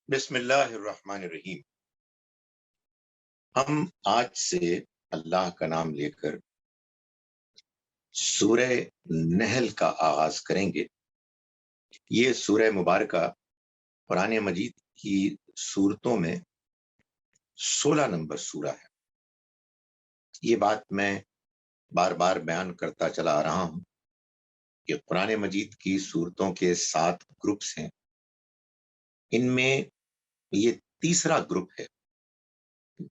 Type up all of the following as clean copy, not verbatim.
بسم اللہ الرحمن الرحیم۔ ہم آج سے اللہ کا نام لے کر سورہ نحل کا آغاز کریں گے۔ یہ سورہ مبارکہ قرآن مجید کی سورتوں میں 16 نمبر سورہ ہے۔ یہ بات میں بار بار بیان کرتا چلا آ رہا ہوں کہ قرآن مجید کی سورتوں کے 7 گروپس ہیں۔ ان میں یہ تیسرا گروپ ہے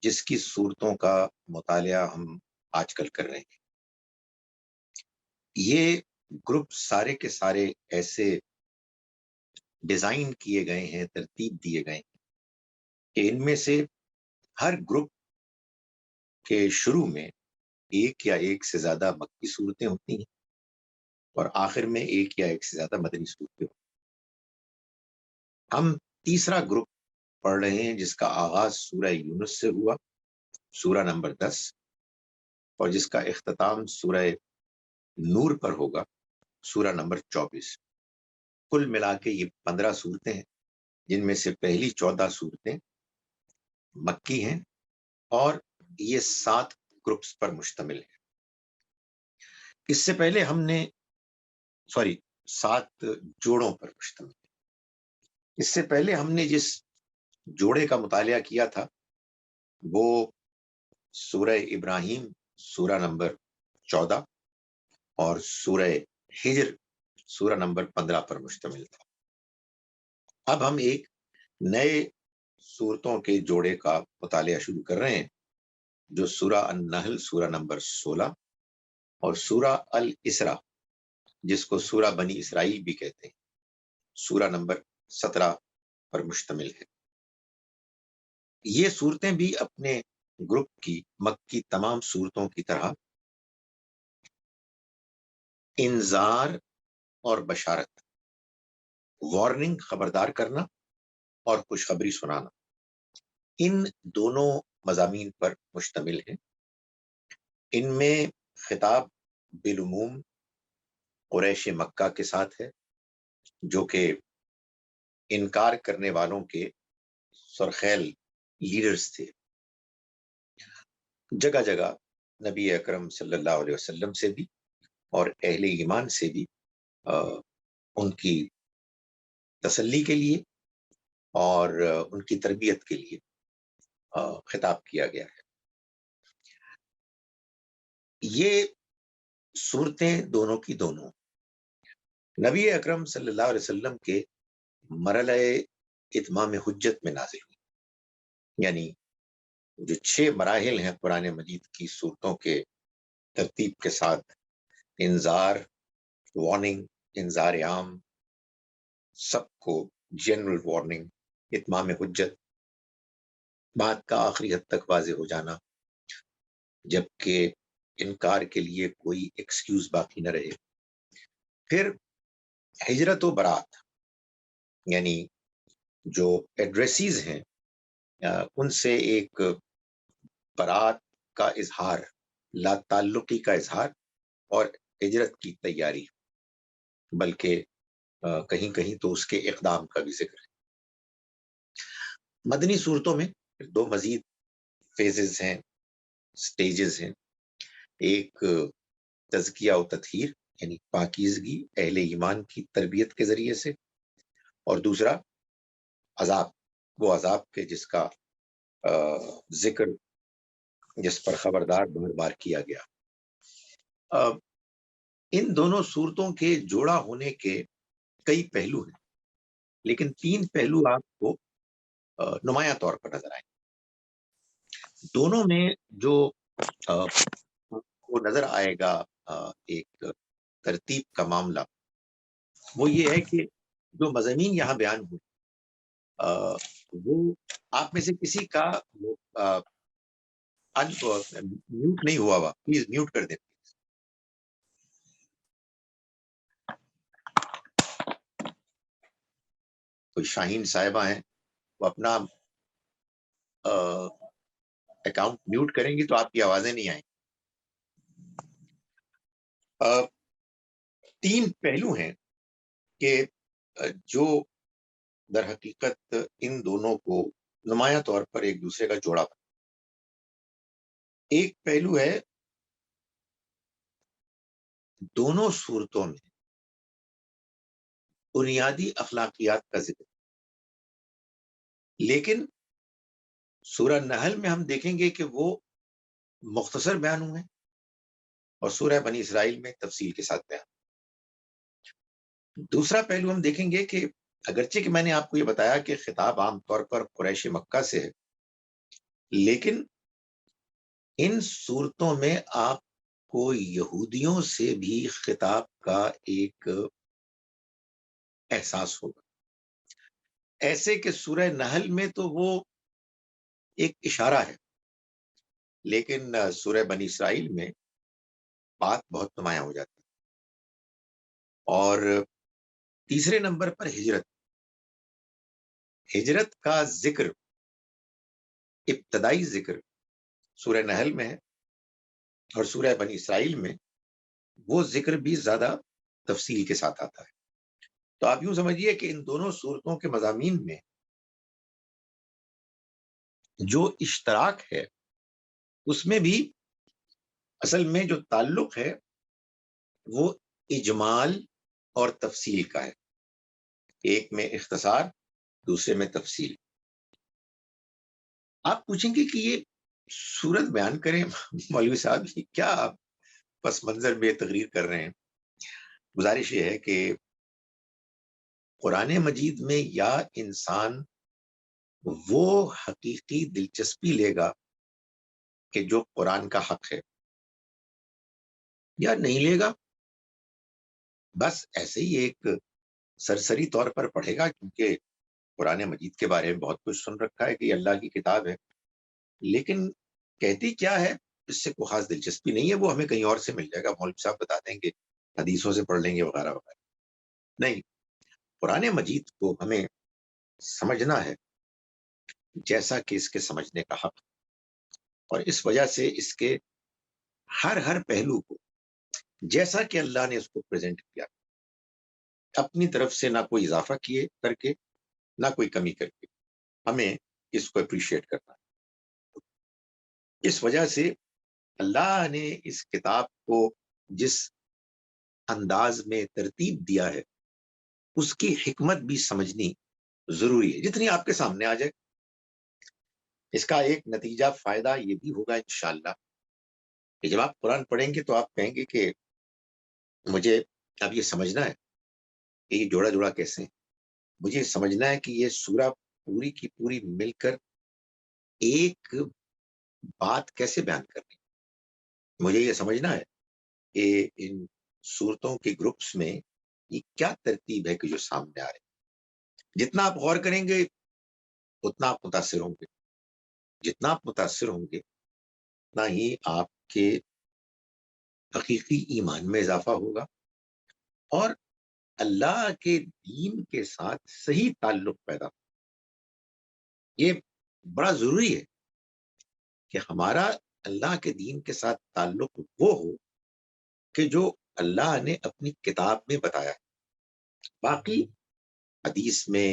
جس کی سورتوں کا مطالعہ ہم آج کل کر رہے ہیں۔ یہ گروپ سارے کے سارے ایسے ڈیزائن کیے گئے ہیں، ترتیب دیے گئے ہیں کہ ان میں سے ہر گروپ کے شروع میں ایک یا ایک سے زیادہ مکی صورتیں ہوتی ہیں اور آخر میں ایک یا ایک سے زیادہ مدنی صورتیں ہوتی ہیں۔ ہم تیسرا گروپ پڑھ رہے ہیں جس کا آغاز سورہ یونس سے ہوا، سورہ نمبر 10، اور جس کا اختتام سورہ نور پر ہوگا، سورہ نمبر 24۔ کل ملا کے یہ 15 صورتیں ہیں، جن میں سے پہلی 14 صورتیں مکی ہیں اور یہ 7 گروپس پر مشتمل ہے۔ اس سے پہلے ہم نے 7 جوڑوں پر مشتمل ہے۔ اس سے پہلے ہم نے جس جوڑے کا مطالعہ کیا تھا وہ سورہ ابراہیم سورہ نمبر 14 اور سورہ ہجر سورہ نمبر 15 پر مشتمل تھا۔ اب ہم ایک نئے سورتوں کے جوڑے کا مطالعہ شروع کر رہے ہیں جو سورہ النحل سورہ نمبر 16 اور سورہ الاسراء جس کو سورہ بنی اسرائیل بھی کہتے ہیں، سورہ نمبر 17 پر مشتمل ہے۔ یہ صورتیں بھی اپنے گروپ کی مکی تمام صورتوں کی طرح انذار اور بشارت، وارننگ خبردار کرنا اور خوشخبری سنانا، ان دونوں مضامین پر مشتمل ہے۔ ان میں خطاب بالعموم قریش مکہ کے ساتھ ہے جو کہ انکار کرنے والوں کے سرخیل لیڈرز تھے۔ جگہ جگہ نبی اکرم صلی اللہ علیہ وسلم سے بھی اور اہل ایمان سے بھی ان کی تسلی کے لیے اور ان کی تربیت کے لیے خطاب کیا گیا ہے۔ یہ صورتیں دونوں کی دونوں نبی اکرم صلی اللہ علیہ وسلم کے مرحلہ اتمام حجت میں نازل ہوئی، یعنی جو 6 مراحل ہیں قرآن مجید کی صورتوں کے ترتیب کے ساتھ، انذار، وارننگ، انذار عام، سب کو جنرل وارننگ، اتمام حجت، بات کا آخری حد تک واضح ہو جانا جبکہ انکار کے لیے کوئی ایکسکیوز باقی نہ رہے، پھر ہجرت و برات، یعنی جو ایڈریسیز ہیں ان سے ایک برات کا اظہار، لا تعلقی کا اظہار اور ہجرت کی تیاری، بلکہ کہیں کہیں تو اس کے اقدام کا بھی ذکر ہے۔ مدنی صورتوں میں 2 مزید فیزز ہیں، سٹیجز ہیں۔ ایک تزکیہ و تطہیر یعنی پاکیزگی اہل ایمان کی تربیت کے ذریعے سے، اور دوسرا عذاب، وہ عذاب کے جس کا ذکر، جس پر خبردار بار بار کیا گیا۔ ان دونوں صورتوں کے جوڑا ہونے کے کئی پہلو ہیں، لیکن 3 پہلو آپ کو نمایاں طور پر نظر آئیں۔ دونوں میں جو وہ نظر آئے گا ایک ترتیب کا معاملہ، وہ یہ ہے کہ جو مضامین یہاں بیان ہوئے وہ آپ میں سے کسی کا میوٹ نہیں ہوا پلیز میوٹ کر دیں۔ کوئی شاہین صاحبہ ہیں، وہ اپنا اکاؤنٹ میوٹ کریں گی تو آپ کی آوازیں نہیں آئیں۔ 3 پہلو ہیں کہ جو در حقیقت ان دونوں کو نمایاں طور پر ایک دوسرے کا جوڑا بنا۔ ایک پہلو ہے دونوں صورتوں میں بنیادی اخلاقیات کا ذکر، لیکن سورہ نحل میں ہم دیکھیں گے کہ وہ مختصر بیان ہوئے ہیں اور سورہ بنی اسرائیل میں تفصیل کے ساتھ بیان۔ دوسرا پہلو ہم دیکھیں گے کہ اگرچہ کہ میں نے آپ کو یہ بتایا کہ خطاب عام طور پر قریش مکہ سے ہے، لیکن ان صورتوں میں آپ کو یہودیوں سے بھی خطاب کا ایک احساس ہوگا، ایسے کہ سورہ نحل میں تو وہ ایک اشارہ ہے، لیکن سورہ بنی اسرائیل میں بات بہت نمایاں ہو جاتی ہے۔ اور تیسرے نمبر پر ہجرت کا ذکر، ابتدائی ذکر سورہ نحل میں ہے، اور سورہ بنی اسرائیل میں وہ ذکر بھی زیادہ تفصیل کے ساتھ آتا ہے۔ تو آپ یوں سمجھیے کہ ان دونوں صورتوں کے مضامین میں جو اشتراک ہے اس میں بھی اصل میں جو تعلق ہے وہ اجمال اور تفصیل کا ہے، ایک میں اختصار، دوسرے میں تفصیل۔ آپ پوچھیں گے کہ یہ صورت بیان کریں مولوی صاحب، یہ کیا آپ پس منظر میں تقریر کر رہے ہیں؟ گزارش یہ ہے کہ قرآن مجید میں یا انسان وہ حقیقی دلچسپی لے گا کہ جو قرآن کا حق ہے، یا نہیں لے گا، بس ایسے ہی ایک سرسری طور پر پڑھے گا، کیونکہ قرآن مجید کے بارے میں بہت کچھ سن رکھا ہے کہ یہ اللہ کی کتاب ہے، لیکن کہتی کیا ہے اس سے کوئی خاص دلچسپی نہیں ہے، وہ ہمیں کہیں اور سے مل جائے گا، مولوی صاحب بتا دیں گے، حدیثوں سے پڑھ لیں گے وغیرہ وغیرہ۔ نہیں، قرآن مجید کو ہمیں سمجھنا ہے جیسا کہ اس کے سمجھنے کا حق، اور اس وجہ سے اس کے ہر پہلو کو جیسا کہ اللہ نے اس کو پریزنٹ کیا، اپنی طرف سے نہ کوئی اضافہ کیے کر کے نہ کوئی کمی کر کے، ہمیں اس کو اپریشیٹ کرنا ہے۔ اس وجہ سے اللہ نے اس کتاب کو جس انداز میں ترتیب دیا ہے اس کی حکمت بھی سمجھنی ضروری ہے، جتنی آپ کے سامنے آ جائے۔ اس کا ایک نتیجہ فائدہ یہ بھی ہوگا انشاءاللہ کہ جب آپ قرآن پڑھیں گے تو آپ کہیں گے کہ مجھے اب یہ سمجھنا ہے کہ یہ جوڑا جوڑا کیسے ہیں، مجھے سمجھنا ہے کہ یہ سورہ پوری کی پوری مل کر ایک بات کیسے بیان کر رہی ہے، مجھے یہ سمجھنا ہے کہ ان صورتوں کے گروپس میں یہ کیا ترتیب ہے کہ جو سامنے آ رہے ہیں۔ جتنا آپ غور کریں گے اتنا آپ متاثر ہوں گے، جتنا آپ متاثر ہوں گے اتنا ہی آپ کے حقیقی ایمان میں اضافہ ہوگا، اور اللہ کے دین کے ساتھ صحیح تعلق پیدا ہو۔ یہ بڑا ضروری ہے کہ ہمارا اللہ کے دین کے ساتھ تعلق وہ ہو کہ جو اللہ نے اپنی کتاب میں بتایا ہے۔ باقی حدیث میں،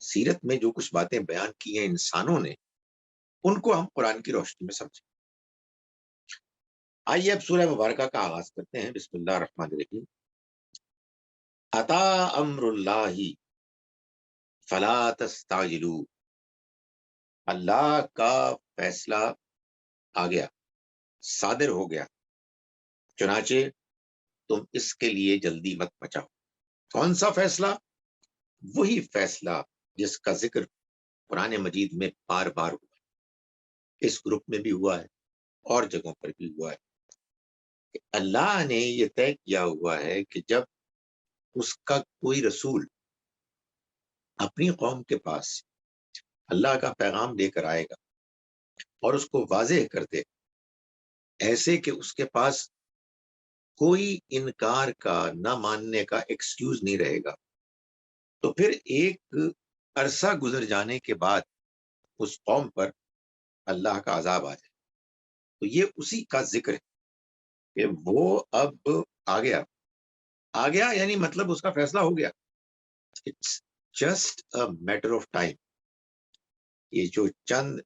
سیرت میں جو کچھ باتیں بیان کی ہیں انسانوں نے، ان کو ہم قرآن کی روشنی میں سمجھیں۔ آئیے اب سورہ مبارکہ کا آغاز کرتے ہیں۔ بسم اللہ الرحمن الرحیم۔ اتا امر اللہ فلا تستعجلوا، اللہ کا فیصلہ آ گیا، صادر ہو گیا، چنانچہ تم اس کے لیے جلدی مت مچاؤ۔ کون سا فیصلہ؟ وہی فیصلہ جس کا ذکر قرآن مجید میں بار بار ہوا ہے، اس گروپ میں بھی ہوا ہے اور جگہوں پر بھی ہوا ہے، کہ اللہ نے یہ طے کیا ہوا ہے کہ جب اس کا کوئی رسول اپنی قوم کے پاس اللہ کا پیغام لے کر آئے گا اور اس کو واضح کر دے، ایسے کہ اس کے پاس کوئی انکار کا، نہ ماننے کا ایکسکیوز نہیں رہے گا، تو پھر ایک عرصہ گزر جانے کے بعد اس قوم پر اللہ کا عذاب آ جائے۔ تو یہ اسی کا ذکر ہے کہ وہ اب آ گیا، یعنی مطلب اس کا فیصلہ ہو گیا، just a matter of time. یہ جو چند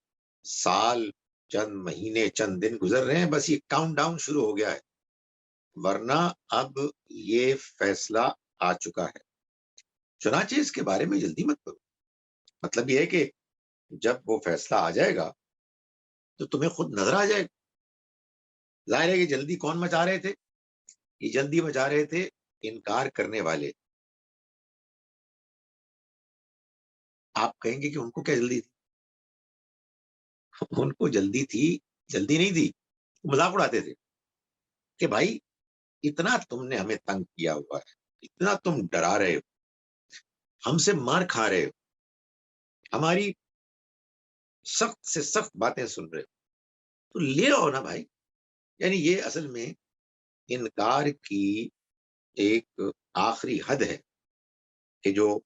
سال، چند مہینے، چند دن گزر رہے ہیں، بس یہ کاؤنٹ ڈاؤن شروع ہو گیا ہے، ورنہ اب یہ فیصلہ آ چکا ہے. چنانچہ اس کے بارے میں جلدی مت کرو. مطلب یہ ہے کہ جب وہ فیصلہ آ جائے گا تو تمہیں خود نظر آ جائے گا. ظاہر ہے کہ جلدی کون مچا رہے تھے؟ یہ جلدی مچا رہے تھے انکار کرنے والے. آپ کہیں گے کہ ان کو کیا جلدی تھی؟ ان کو جلدی تھی، جلدی نہیں تھی، مذاق اڑاتے تھے کہ بھائی اتنا تم نے ہمیں تنگ کیا ہوا ہے، اتنا تم ڈرا رہے ہو، ہم سے مار کھا رہے ہو، ہماری سخت سے سخت باتیں سن رہے ہو، تو لے آؤ نا بھائی. یعنی یہ اصل میں انکار کی ایک آخری حد ہے کہ جو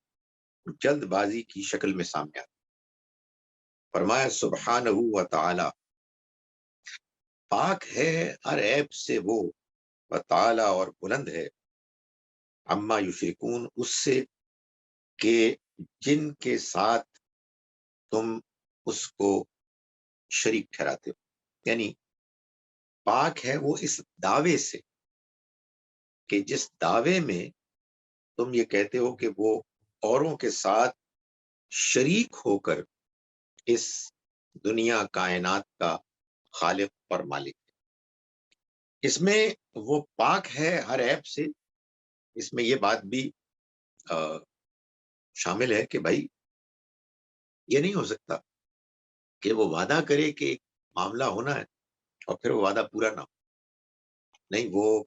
جلد بازی کی شکل میں سامنے آتی. فرمایا سبحانہ و تعالی، پاک ہے ہر عیب سے وہ، و تعالی اور بلند ہے، عما یشرکون اس سے کہ جن کے ساتھ تم اس کو شریک ٹھہراتے ہو. یعنی پاک ہے وہ اس دعوے سے کہ جس دعوے میں تم یہ کہتے ہو کہ وہ اوروں کے ساتھ شریک ہو کر اس دنیا کائنات کا خالق اور مالک ہے. اس میں وہ پاک ہے ہر عیب سے، اس میں یہ بات بھی شامل ہے کہ بھائی یہ نہیں ہو سکتا کہ وہ وعدہ کرے کہ ایک معاملہ ہونا ہے اور پھر وہ وعدہ پورا نہ ہو. نہیں، وہ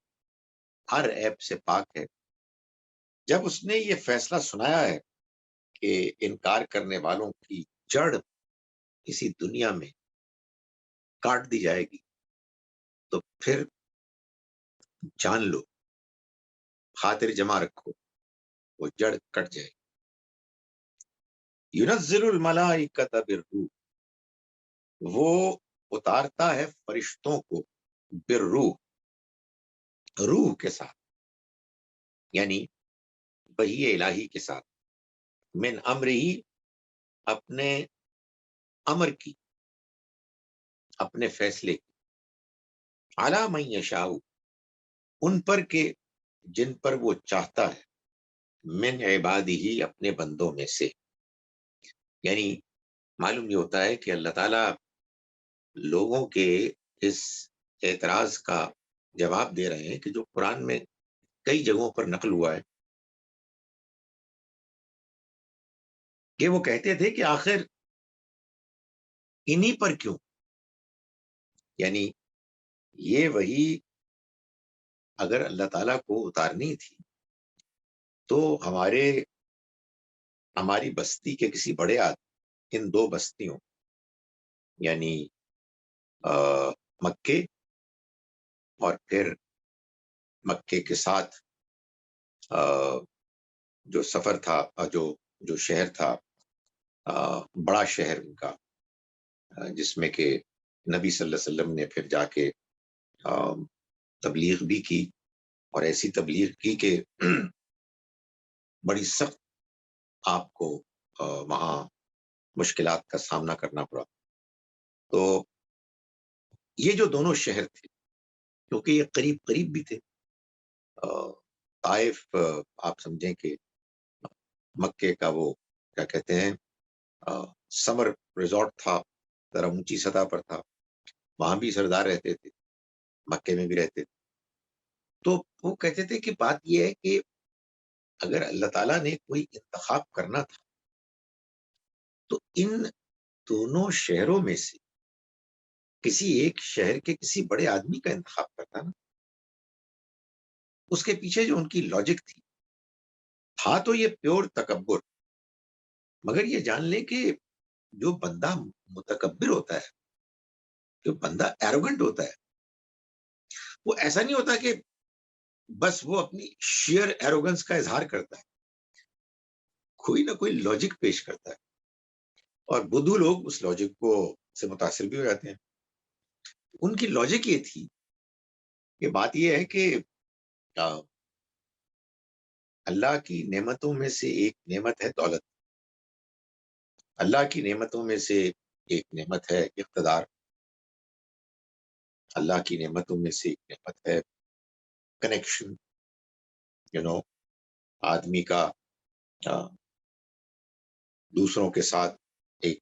ہر عیب سے پاک ہے. جب اس نے یہ فیصلہ سنایا ہے کہ انکار کرنے والوں کی جڑ اسی دنیا میں کاٹ دی جائے گی، تو پھر جان لو، خاطر جمع رکھو، وہ جڑ کٹ جائے گی. ينزل الملائکۃ بالروح، وہ اتارتا ہے فرشتوں کو، بالروح، روح کے ساتھ، یعنی وحی الہی کے ساتھ، من امر ہی، اپنے امر کی، اپنے فیصلے کی، علی من یشاء، ان پر کہ جن پر وہ چاہتا ہے، من عبادہ، اپنے بندوں میں سے. یعنی معلوم یہ ہوتا ہے کہ اللہ تعالیٰ لوگوں کے اس اعتراض کا جواب دے رہے ہیں کہ جو قرآن میں کئی جگہوں پر نقل ہوا ہے کہ وہ کہتے تھے کہ آخر انہی پر کیوں. یعنی یہ وہی اگر اللہ تعالیٰ کو اتارنی تھی تو ہماری بستی کے کسی بڑے آدمی، ان دو بستیوں یعنی مکے اور پھر مکے کے ساتھ جو سفر تھا، جو شہر تھا، بڑا شہر ان کا، جس میں کہ نبی صلی اللہ علیہ وسلم نے پھر جا کے تبلیغ بھی کی، اور ایسی تبلیغ کی کہ بڑی سخت آپ کو وہاں مشکلات کا سامنا کرنا پڑا. تو یہ جو دونوں شہر تھے، کیونکہ یہ قریب قریب بھی تھے، طائف آپ سمجھیں کہ مکے کا وہ کیا کہتے ہیں سمر ریزورٹ تھا، ذرا اونچی سطح پر تھا، وہاں بھی سردار رہتے تھے، مکے میں بھی رہتے تھے. تو وہ کہتے تھے کہ بات یہ ہے کہ اگر اللہ تعالیٰ نے کوئی انتخاب کرنا تھا تو ان دونوں شہروں میں سے کسی ایک شہر کے کسی بڑے آدمی کا انتخاب کرتا نا. اس کے پیچھے جو ان کی لاجک تھا تو یہ پیور تکبر، مگر یہ جان لیں کہ جو بندہ متکبر ہوتا ہے، جو بندہ ایروگنٹ ہوتا ہے، وہ ایسا نہیں ہوتا کہ بس وہ اپنی شیئر ایروگنس کا اظہار کرتا ہے، کوئی نہ کوئی لاجک پیش کرتا ہے، اور بدھو لوگ اس لاجک کو سے متاثر بھی ہو جاتے ہیں. ان کی لاجک یہ تھی کہ بات یہ ہے کہ اللہ کی نعمتوں میں سے ایک نعمت ہے دولت، اللہ کی نعمتوں میں سے ایک نعمت ہے اقتدار، اللہ کی نعمتوں میں سے ایک نعمت ہے کنیکشن، آدمی کا دوسروں کے ساتھ ایک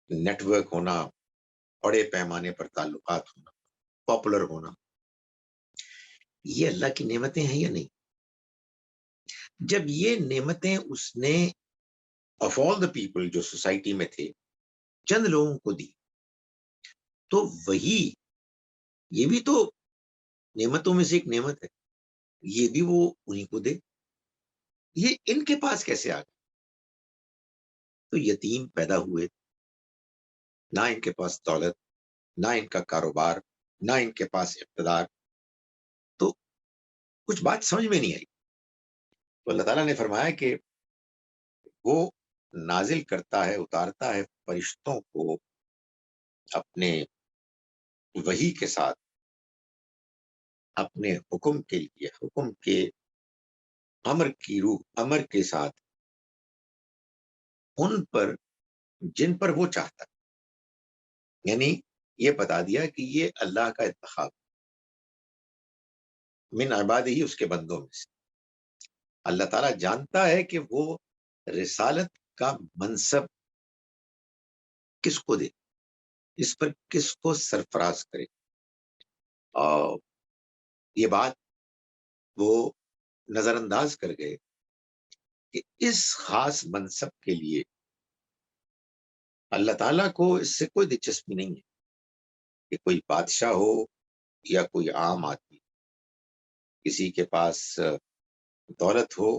نیٹ ورک ہونا، بڑے پیمانے پر تعلقات ہونا، پاپولر ہونا. یہ اللہ کی نعمتیں ہیں یا نہیں؟ جب یہ نعمتیں اس نے آف آل دا پیپل جو سوسائٹی میں تھے چند لوگوں کو دی، تو وہی یہ بھی تو نعمتوں میں سے ایک نعمت ہے، یہ بھی وہ انہیں کو دے. یہ ان کے پاس کیسے آ گیا؟ تو یتیم پیدا ہوئے، نہ ان کے پاس دولت، نہ ان کا کاروبار، نہ ان کے پاس اقتدار. تو کچھ بات سمجھ میں نہیں آئی. تو اللہ تعالیٰ نے فرمایا کہ وہ نازل کرتا ہے، اتارتا ہے فرشتوں کو اپنے وحی کے ساتھ، اپنے حکم کے لیے، حکم کے امر کی روح، امر کے ساتھ ان پر جن پر وہ چاہتا ہے. یعنی یہ بتا دیا کہ یہ اللہ کا انتخاب من عباد ہی، اس کے بندوں میں سے. اللہ تعالیٰ جانتا ہے کہ وہ رسالت کا منصب کس کو دے، اس پر کس کو سرفراز کرے. اور یہ بات وہ نظر انداز کر گئے کہ اس خاص منصب کے لیے اللہ تعالیٰ کو اس سے کوئی دلچسپی نہیں ہے کہ کوئی بادشاہ ہو یا کوئی عام آدمی، کسی کے پاس دولت ہو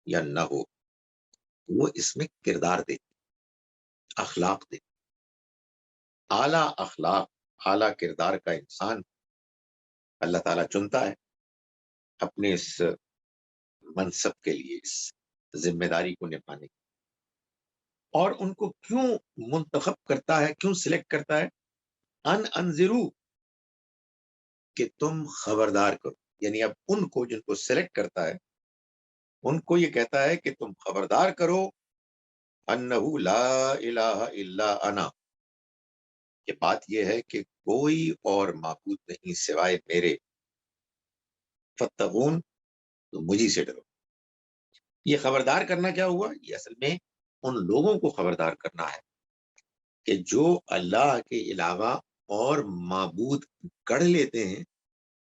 یا نہ ہو. وہ اس میں کردار دے، اخلاق دے. اعلیٰ اخلاق، اعلیٰ کردار کا انسان اللہ تعالیٰ چنتا ہے اپنے اس منصب کے لیے، اس ذمہ داری کو نبھانے کے. اور ان کو کیوں منتخب کرتا ہے، کیوں سلیکٹ کرتا ہے؟ انذرو، کہ تم خبردار کرو. یعنی اب ان کو، جن کو سلیکٹ کرتا ہے، ان کو یہ کہتا ہے کہ تم خبردار کرو انہو لا الہ الا انا، کہ بات یہ ہے کہ کوئی اور معبود نہیں سوائے میرے، فتقون، تو مجھی سے ڈرو. یہ خبردار کرنا کیا ہوا؟ یہ اصل میں ان لوگوں کو خبردار کرنا ہے کہ جو اللہ کے علاوہ اور معبود گڑھ لیتے ہیں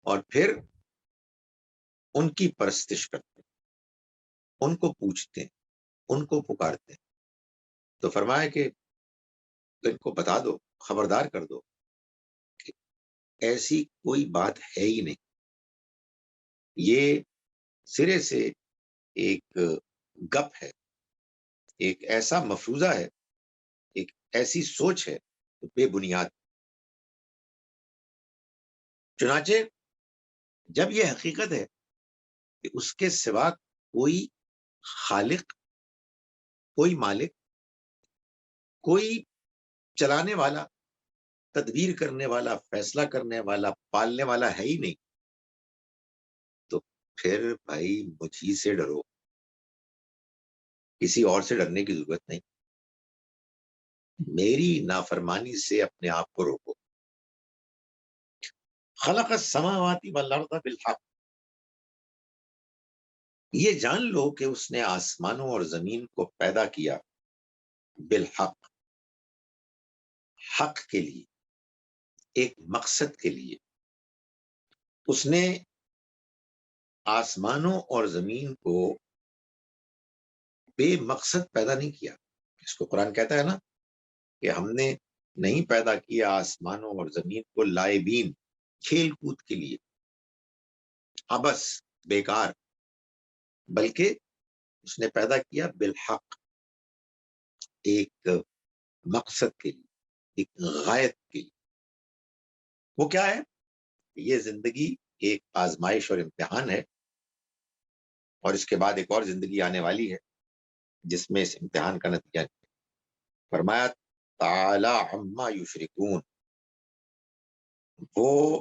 اور پھر ان کی پرستش کرتے ہیں، ان کو پوچھتے ہیں، ان کو پکارتے ہیں. تو فرمایا کہ ان کو بتا دو، خبردار کر دو کہ ایسی کوئی بات ہے ہی نہیں. یہ سرے سے ایک گپ ہے، ایک ایسا مفروضہ ہے، ایک ایسی سوچ ہے بے بنیاد. چنانچہ جب یہ حقیقت ہے کہ اس کے سوا کوئی خالق، کوئی مالک، کوئی چلانے والا، تدبیر کرنے والا، فیصلہ کرنے والا، پالنے والا ہے ہی نہیں، تو پھر بھائی مجھی سے ڈرو، کسی اور سے ڈرنے کی ضرورت نہیں. میری نافرمانی سے اپنے آپ کو روکو. خلق السماوات والارض بالحق، یہ جان لو کہ اس نے آسمانوں اور زمین کو پیدا کیا بالحق، حق کے لیے، ایک مقصد کے لیے. اس نے آسمانوں اور زمین کو بے مقصد پیدا نہیں کیا. اس کو قرآن کہتا ہے نا کہ ہم نے نہیں پیدا کیا آسمانوں اور زمین کو لائبین، کھیل کود کے لیے، ابس، بیکار، بلکہ اس نے پیدا کیا بالحق، ایک مقصد کے لیے، ایک غایت کے لیے. وہ کیا ہے؟ یہ زندگی ایک آزمائش اور امتحان ہے، اور اس کے بعد ایک اور زندگی آنے والی ہے جس میں اس امتحان کا نتیجہ ہے. فرمایا تعالی عما یشرکون، وہ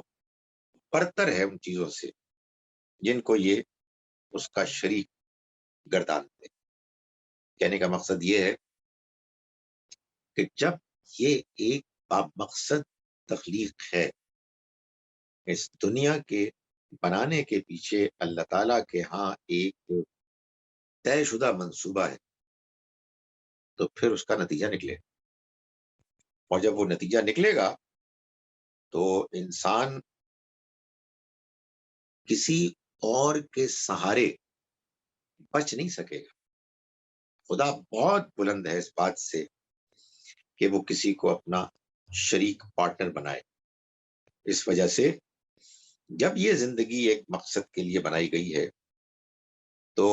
برتر ہے ان چیزوں سے جن کو یہ اس کا شریک گردانتے. کہنے کا مقصد یہ ہے کہ جب یہ ایک مقصد تخلیق ہے، اس دنیا کے بنانے کے پیچھے اللہ تعالیٰ کے ہاں ایک طے شدہ منصوبہ ہے، تو پھر اس کا نتیجہ نکلے. اور جب وہ نتیجہ نکلے گا تو انسان کسی اور کے سہارے بچ نہیں سکے گا. خدا بہت بلند ہے اس بات سے کہ وہ کسی کو اپنا شریک پارٹنر بنائے. اس وجہ سے جب یہ زندگی ایک مقصد کے لیے بنائی گئی ہے تو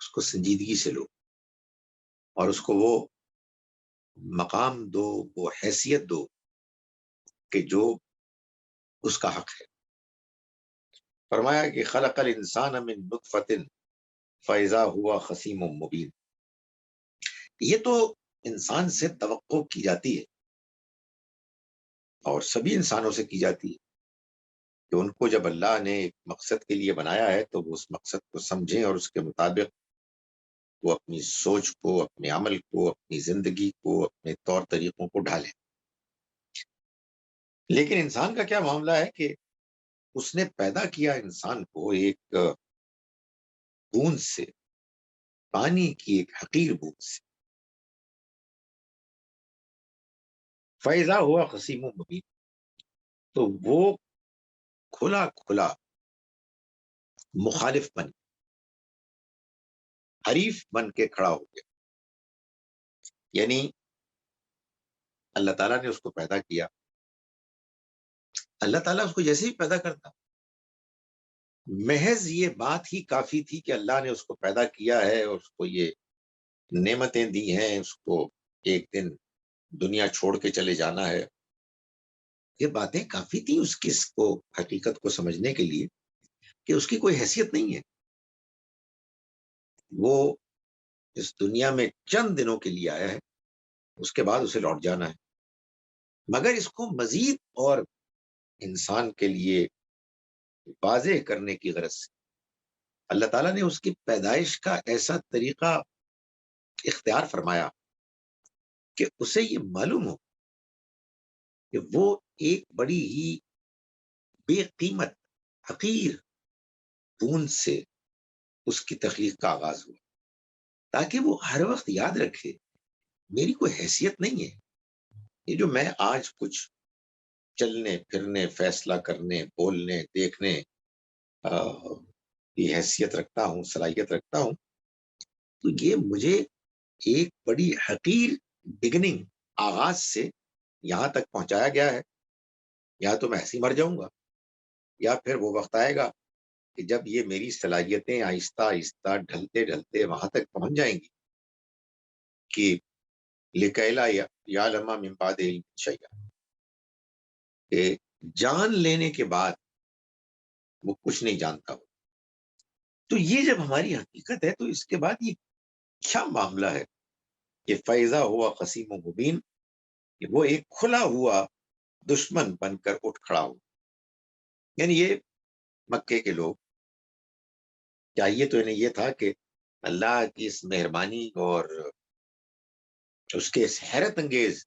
اس کو سنجیدگی سے لو، اور اس کو وہ مقام دو، وہ حیثیت دو کہ جو اس کا حق ہے. فرمایا کہ خلق الانسان من نطفۃ فاذا ہوا خصیم مبین. یہ تو انسان سے توقع کی جاتی ہے اور سبھی انسانوں سے کی جاتی ہے کہ ان کو جب اللہ نے ایک مقصد کے لیے بنایا ہے تو وہ اس مقصد کو سمجھیں اور اس کے مطابق وہ اپنی سوچ کو، اپنے عمل کو، اپنی زندگی کو، اپنے طور طریقوں کو ڈھالیں. لیکن انسان کا کیا معاملہ ہے کہ اس نے پیدا کیا انسان کو ایک بوند سے، پانی کی ایک حقیر بوند سے. فیضا ہوا خصیم مبین، تو وہ کھلا کھلا مخالف بن، حریف بن کے کھڑا ہو گیا. یعنی اللہ تعالیٰ نے اس کو پیدا کیا. اللہ تعالیٰ اس کو جیسے ہی پیدا کرتا، محض یہ بات ہی کافی تھی کہ اللہ نے اس کو پیدا کیا ہے اور اس کو یہ نعمتیں دی ہیں، اس کو ایک دن دنیا چھوڑ کے چلے جانا ہے. یہ باتیں کافی تھیں اس کی کو حقیقت کو سمجھنے کے لیے کہ اس کی کوئی حیثیت نہیں ہے. وہ اس دنیا میں چند دنوں کے لیے آیا ہے، اس کے بعد اسے لوٹ جانا ہے. مگر اس کو مزید اور انسان کے لیے واضح کرنے کی غرض سے اللہ تعالیٰ نے اس کی پیدائش کا ایسا طریقہ اختیار فرمایا کہ اسے یہ معلوم ہو کہ وہ ایک بڑی ہی بے قیمت حقیر بوند سے اس کی تخلیق کا آغاز ہوا، تاکہ وہ ہر وقت یاد رکھے میری کوئی حیثیت نہیں ہے. یہ جو میں آج کچھ چلنے پھرنے، فیصلہ کرنے، بولنے، دیکھنے کی حیثیت رکھتا ہوں، صلاحیت رکھتا ہوں، تو یہ مجھے ایک بڑی حقیر بگننگ، آغاز سے یہاں تک پہنچایا گیا ہے. یا تو میں ایسے ہی مر جاؤں گا، یا پھر وہ وقت آئے گا کہ جب یہ میری صلاحیتیں آہستہ آہستہ ڈھلتے ڈھلتے وہاں تک پہنچ جائیں گی کہ لکیلا یعلم من بعد علم شیئا، کہ جان لینے کے بعد وہ کچھ نہیں جانتا ہو. تو یہ جب ہماری حقیقت ہے تو اس کے بعد یہ کیا معاملہ ہے کہ فیضا ہوا قسیم و مبین، کہ وہ ایک کھلا ہوا دشمن بن کر اٹھ کھڑا ہو. یعنی یہ مکے کے لوگ، چاہیے تو انہیں یہ تھا کہ اللہ کی اس مہربانی اور اس کے اس حیرت انگیز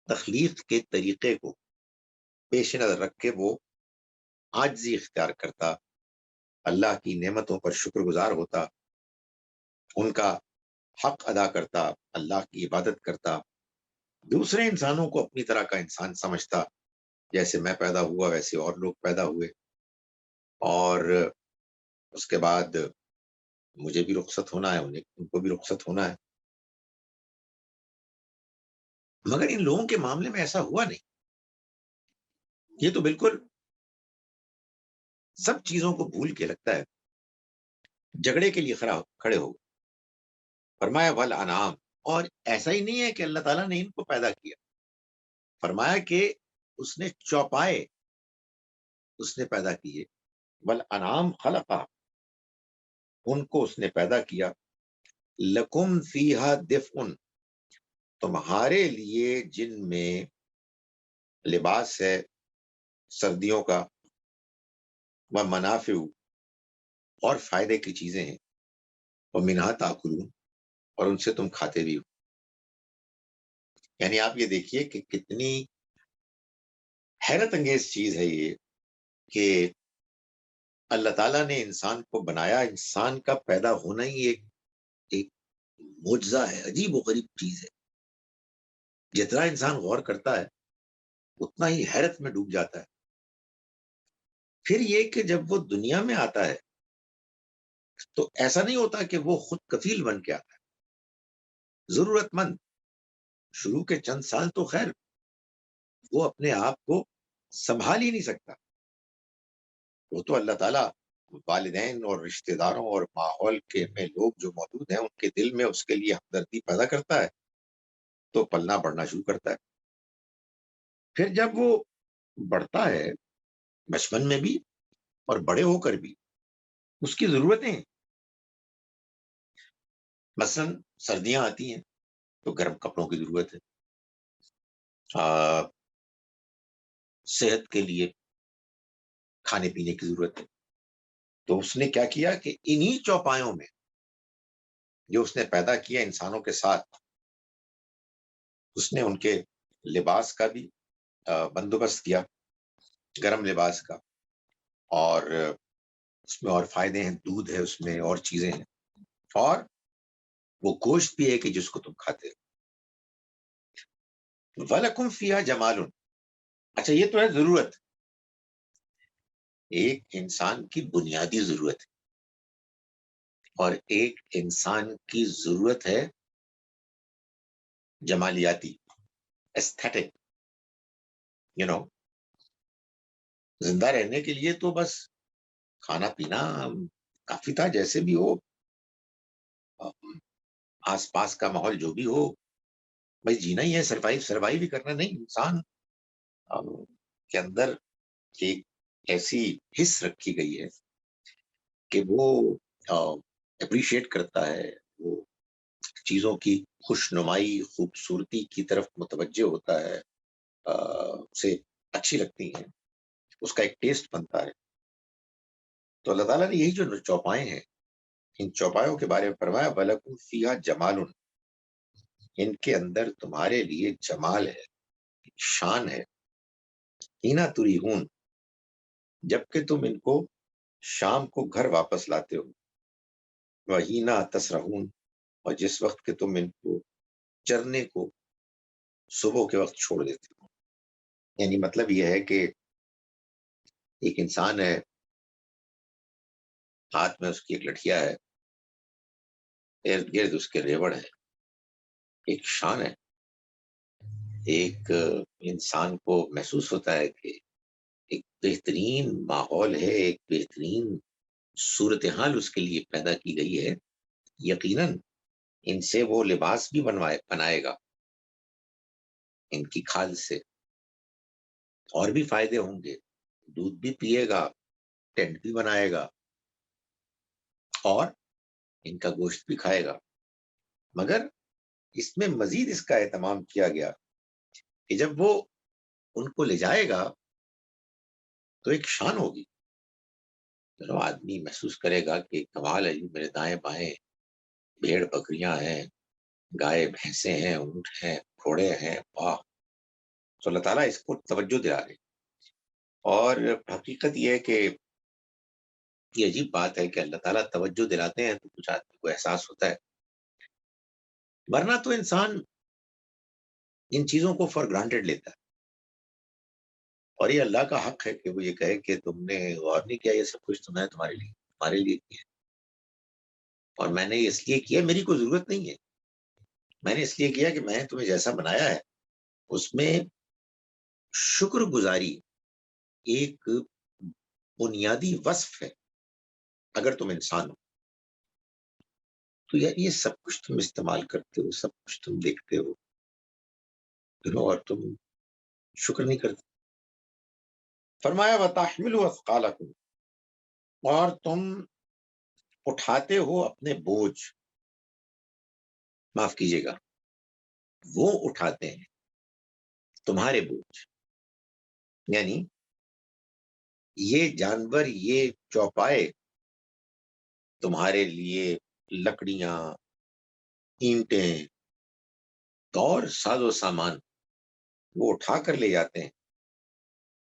تخلیق کے طریقے کو پیش نظر رکھ کے وہ عاجزی اختیار کرتا، اللہ کی نعمتوں پر شکر گزار ہوتا، ان کا حق ادا کرتا، اللہ کی عبادت کرتا، دوسرے انسانوں کو اپنی طرح کا انسان سمجھتا، جیسے میں پیدا ہوا ویسے اور لوگ پیدا ہوئے، اور اس کے بعد مجھے بھی رخصت ہونا ہے، ان کو بھی رخصت ہونا ہے. مگر ان لوگوں کے معاملے میں ایسا ہوا نہیں. یہ تو بالکل سب چیزوں کو بھول کے لگتا ہے جھگڑے کے لیے کھڑے ہو. فرمایا والانعام، اور ایسا ہی نہیں ہے کہ اللہ تعالیٰ نے ان کو پیدا کیا، فرمایا کہ اس نے چوپائے اس نے پیدا کیے. والانعام خلقا، ان کو اس نے پیدا کیا. لکم فیہا دفء، تمہارے لیے جن میں لباس ہے سردیوں کا، و منافع، اور فائدے کی چیزیں ہیں، اور منہا تاکلون، اور ان سے تم کھاتے بھی ہو. یعنی آپ یہ دیکھیے کہ کتنی حیرت انگیز چیز ہے یہ کہ اللہ تعالیٰ نے انسان کو بنایا، انسان کا پیدا ہونا ہی ایک معجزہ ہے، عجیب و غریب چیز ہے. جتنا انسان غور کرتا ہے اتنا ہی حیرت میں ڈوب جاتا ہے. پھر یہ کہ جب وہ دنیا میں آتا ہے تو ایسا نہیں ہوتا کہ وہ خود کفیل بن کے آتا ہے. ضرورت مند شروع کے چند سال تو خیر وہ اپنے آپ کو سنبھال ہی نہیں سکتا. وہ تو اللہ تعالیٰ والدین اور رشتہ داروں اور ماحول کے میں لوگ جو موجود ہیں ان کے دل میں اس کے لیے ہمدردی پیدا کرتا ہے تو پلنا بڑھنا شروع کرتا ہے. پھر جب وہ بڑھتا ہے بچپن میں بھی اور بڑے ہو کر بھی اس کی ضرورتیں، مثلا سردیاں آتی ہیں تو گرم کپڑوں کی ضرورت ہے، صحت کے لیے کھانے پینے کی ضرورت ہے. تو اس نے کیا کیا کہ انہی چوپایوں میں جو اس نے پیدا کیا انسانوں کے ساتھ، اس نے ان کے لباس کا بھی بندوبست کیا، گرم لباس کا. اور اس میں اور فائدے ہیں، دودھ ہے اس میں اور چیزیں ہیں، اور وہ گوشت بھی ہے کہ جس کو تم کھاتے ہو. وَلَكُمْ فِيهَا جَمَالٌ. اچھا یہ تو ہے ضرورت، ایک انسان کی بنیادی ضرورت ہے. اور ایک انسان کی ضرورت ہے جمالیاتی، ایستھیٹک. یو نو زندہ رہنے کے لیے تو بس کھانا پینا کافی تھا، جیسے بھی ہو، آس پاس کا ماحول جو بھی ہو، بھائی جینا ہی ہے، سروائیو بھی کرنا نہیں. انسان کے اندر ایک ایسی حص رکھی گئی ہے کہ وہ اپریشیٹ کرتا ہے، وہ چیزوں کی خوشنمائی خوبصورتی کی طرف متوجہ ہوتا ہے، اسے اچھی لگتی ہیں، اس کا ایک ٹیسٹ بنتا ہے. تو اللہ تعالیٰ نے یہی جو چوپائے ہیں ان چوپایوں کے بارے میں فرمایا وَلَكُمْ فِيهَا جَمَالٌ. ان کے اندر تمہارے لیے جمال ہے، شان ہے. حِینَ تُرِیحُونَ، جبکہ تم ان کو شام کو گھر واپس لاتے ہو. وَحِینَ تَسْرَحُونَ، اور جس وقت کہ تم ان کو چرنے کو صبح کے وقت چھوڑ دیتے ہو. یعنی مطلب یہ ہے کہ ایک انسان ہے، ہاتھ میں اس کی ایک لٹھیا ہے، ارد گرد اس کے ریوڑ ہے، ایک شان ہے. ایک انسان کو محسوس ہوتا ہے کہ ایک بہترین ماحول ہے، ایک بہترین صورتحال اس کے لیے پیدا کی گئی ہے. یقیناً ان سے وہ لباس بھی بنائے گا، ان کی کھال سے اور بھی فائدے ہوں گے. دودھ بھی پیے گا، ٹینٹ بھی بنائے گا، اور ان کا گوشت بھی کھائے گا. مگر اس میں مزید اس کا اہتمام کیا گیا کہ جب وہ ان کو لے جائے گا تو ایک شان ہوگی. چلو آدمی محسوس کرے گا کہ کمال ہے، میرے دائیں بائیں بھیڑ بکریاں ہیں، گائے بھینسیں ہیں، اونٹ ہیں، گھوڑے ہیں، واہ. تو اللہ تعالیٰ اس کو توجہ دلا رہے. اور حقیقت یہ ہے کہ یہ عجیب بات ہے کہ اللہ تعالیٰ توجہ دلاتے ہیں تو کچھ آدمی کو احساس ہوتا ہے، ورنہ تو انسان ان چیزوں کو فار گرانٹیڈ لیتا ہے. اور یہ اللہ کا حق ہے کہ وہ یہ کہے کہ تم نے غور نہیں کیا، یہ سب کچھ تو میں تمہارے لیے کیا، اور میں نے اس لیے کیا، میری کوئی ضرورت نہیں ہے. میں نے اس لیے کیا کہ میں نے تمہیں جیسا بنایا ہے اس میں شکر گزاری ایک بنیادی وصف ہے. اگر تم انسان ہو تو یار یہ سب کچھ تم استعمال کرتے ہو، سب کچھ تم دیکھتے ہو، اور تم شکر نہیں کرتے. فرمایا وَتَحْمِلُ أَثْقَالَكُمْ، اور تم اٹھاتے ہو اپنے بوجھ. معاف کیجیے گا، وہ اٹھاتے ہیں تمہارے بوجھ. یعنی یہ جانور، یہ چوپائے تمہارے لیے لکڑیاں، اینٹیں اور ساز و سامان وہ اٹھا کر لے جاتے ہیں.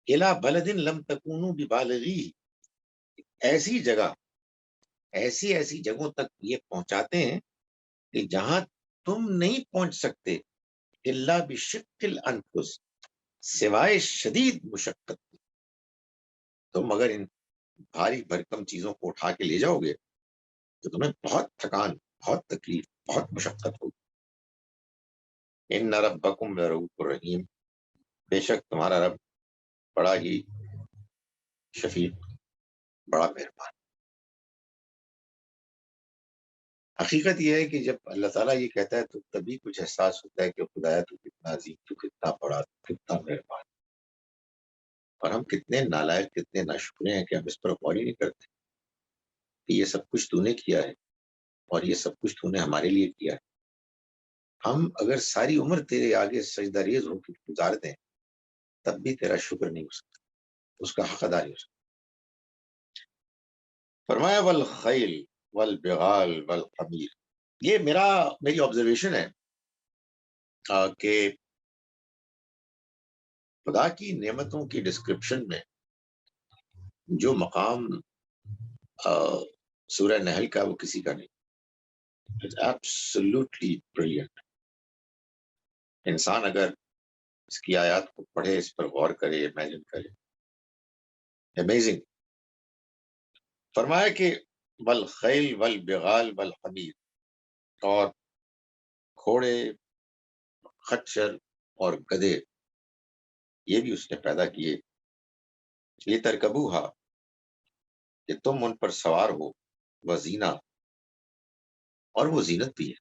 الا بلد لم تکونوا ببالغی، ایسی جگہ، ایسی جگہوں تک یہ پہنچاتے ہیں کہ جہاں تم نہیں پہنچ سکتے. الا بشق الانفس، سوائے شدید مشقت کے. تم اگر ان بھاری بھرکم چیزوں کو اٹھا کے لے جاؤ گے تو تمہیں بہت تھکان، بہت تکلیف، بہت مشقت ہوگی. ان ربکم لرؤوف الرحیم، بے شک تمہارا رب بڑا ہی شفیق، بڑا مہربان. حقیقت یہ ہے کہ جب اللہ تعالیٰ یہ کہتا ہے تو تبھی کچھ احساس ہوتا ہے کہ خدایا تو کتنا عظیم، تو کتنا بڑا، تو کتنا مہربان. اور ہم کتنے نالائق، کتنے ناشکرے ہیں کہ ہم اس پر غور ہی نہیں کرتے کہ یہ سب کچھ تو نے کیا ہے اور یہ سب کچھ تو نے ہمارے لیے کیا ہے. ہم اگر ساری عمر تیرے آگے سجدہ ریز ہو کے گزار دیں تب بھی تیرا شکر نہیں ہو سکتا، اس کا حق ادا نہیں ہو سکتا. فرمایا والخیل والبغال والحمیر. یہ میری آبزرویشن ہے کہ خدا کی نعمتوں کی ڈسکرپشن میں جو مقام سورہ نحل کا وہ کسی کا نہیں. It's absolutely brilliant. انسان اگر اس کی آیات کو پڑھے، اس پر غور کرے، امیجن کرے، امیزنگ. فرمایا کہ والخیل والبغال والحمیر، اور گھوڑے، خچر اور گدھے یہ بھی اس نے پیدا کیے. یہ ترکبوہا، کہ تم ان پر سوار ہو، وزینہ، اور وہ زینت بھی ہے.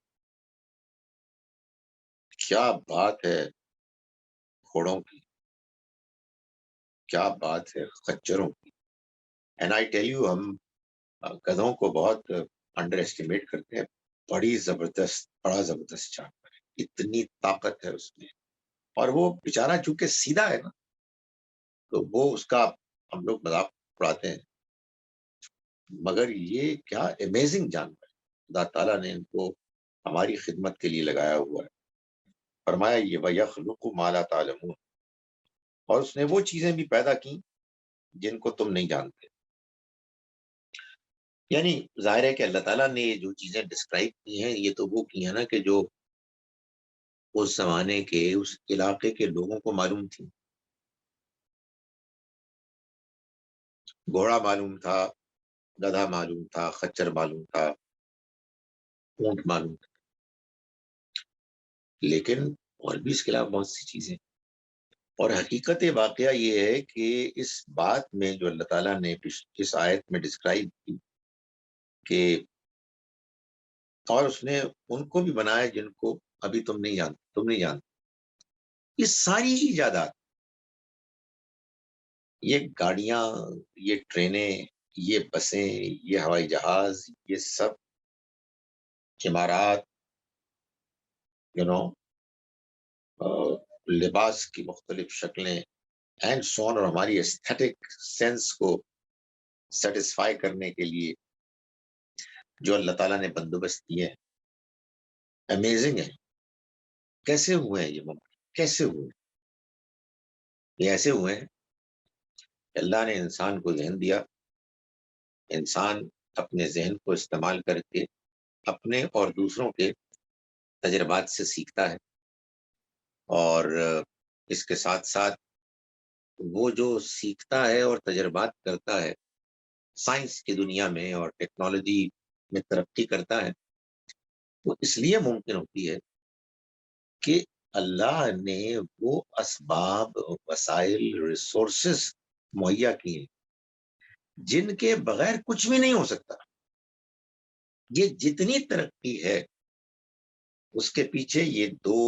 کیا بات ہے گھوڑوں کی، کیا بات ہے خچروں کی. اینڈ آئی ٹیل یو، ہم گدھوں کو بہت انڈر ایسٹیمیٹ کرتے ہیں. بڑا زبردست جانور ہے، اتنی طاقت ہے اس میں. اور وہ بیچارہ چونکہ سیدھا ہے نا، تو وہ اس کا ہم لوگ مذاق اڑاتے ہیں، مگر یہ کیا امیزنگ جانور ہے. خدا تعالیٰ نے ان کو ہماری خدمت کے لیے لگایا ہوا ہے. فرمایا یہ وَيَخْلُقُ مَا لَا تَعْلَمُونَ، اور اس نے وہ چیزیں بھی پیدا کی جن کو تم نہیں جانتے. یعنی ظاہر ہے کہ اللہ تعالیٰ نے جو چیزیں ڈسکرائب کی ہیں یہ تو وہ کی ہیں نا کہ جو اس زمانے کے، اس علاقے کے لوگوں کو معلوم تھی. گھوڑا معلوم تھا، گدھا معلوم تھا، خچر معلوم تھا، اونٹ معلوم تھا، لیکن اور بھی اس کے علاوہ بہت سی چیزیں. اور حقیقت واقعہ یہ ہے کہ اس بات میں جو اللہ تعالیٰ نے اس آیت میں ڈسکرائب کی کہ اور اس نے ان کو بھی بنایا جن کو ابھی تم نہیں جانتے. یہ ساری ایجادات، یہ گاڑیاں، یہ ٹرینیں، یہ بسیں، یہ ہوائی جہاز، یہ سب عمارات، لباس کی مختلف شکلیں، اینڈ سون، اور ہماری ایستھیٹک سینس کو سیٹسفائی کرنے کے لیے جو اللہ تعالیٰ نے بندوبست کیے ہیں، امیزنگ ہے. کیسے ہوئے ہیں یہ ممکن؟ کیسے ہوئے؟ یہ ایسے ہوئے ہیں کہ اللہ نے انسان کو ذہن دیا، انسان اپنے ذہن کو استعمال کر کے اپنے اور دوسروں کے تجربات سے سیکھتا ہے، اور اس کے ساتھ ساتھ وہ جو سیکھتا ہے اور تجربات کرتا ہے، سائنس کی دنیا میں اور ٹیکنالوجی میں ترقی کرتا ہے، وہ اس لیے ممکن ہوتی ہے کہ اللہ نے وہ اسباب، وسائل، ریسورسز مہیا کیے ہیں جن کے بغیر کچھ بھی نہیں ہو سکتا. یہ جتنی ترقی ہے اس کے پیچھے یہ دو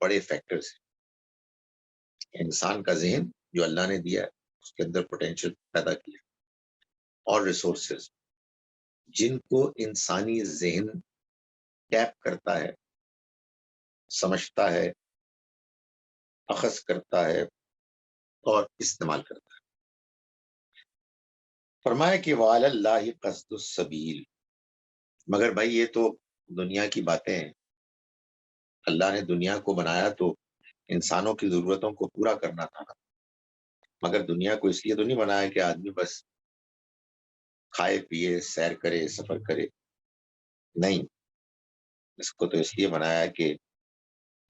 بڑے فیکٹرز ہیں: انسان کا ذہن جو اللہ نے دیا ہے، اس کے اندر پوٹینشیل پیدا کیا، اور ریسورسز جن کو انسانی ذہن ٹیپ کرتا ہے، سمجھتا ہے، اخذ کرتا ہے اور استعمال کرتا ہے. فرمایا کہ وَعَلَى اللَّهِ قَصْدُ السَّبِيلِ، مگر بھائی یہ تو دنیا کی باتیں ہیں. اللہ نے دنیا کو بنایا تو انسانوں کی ضرورتوں کو پورا کرنا تھا، مگر دنیا کو اس لیے تو نہیں بنایا کہ آدمی بس کھائے پیے سیر کرے سفر کرے. نہیں، اس کو تو اس لیے بنایا کہ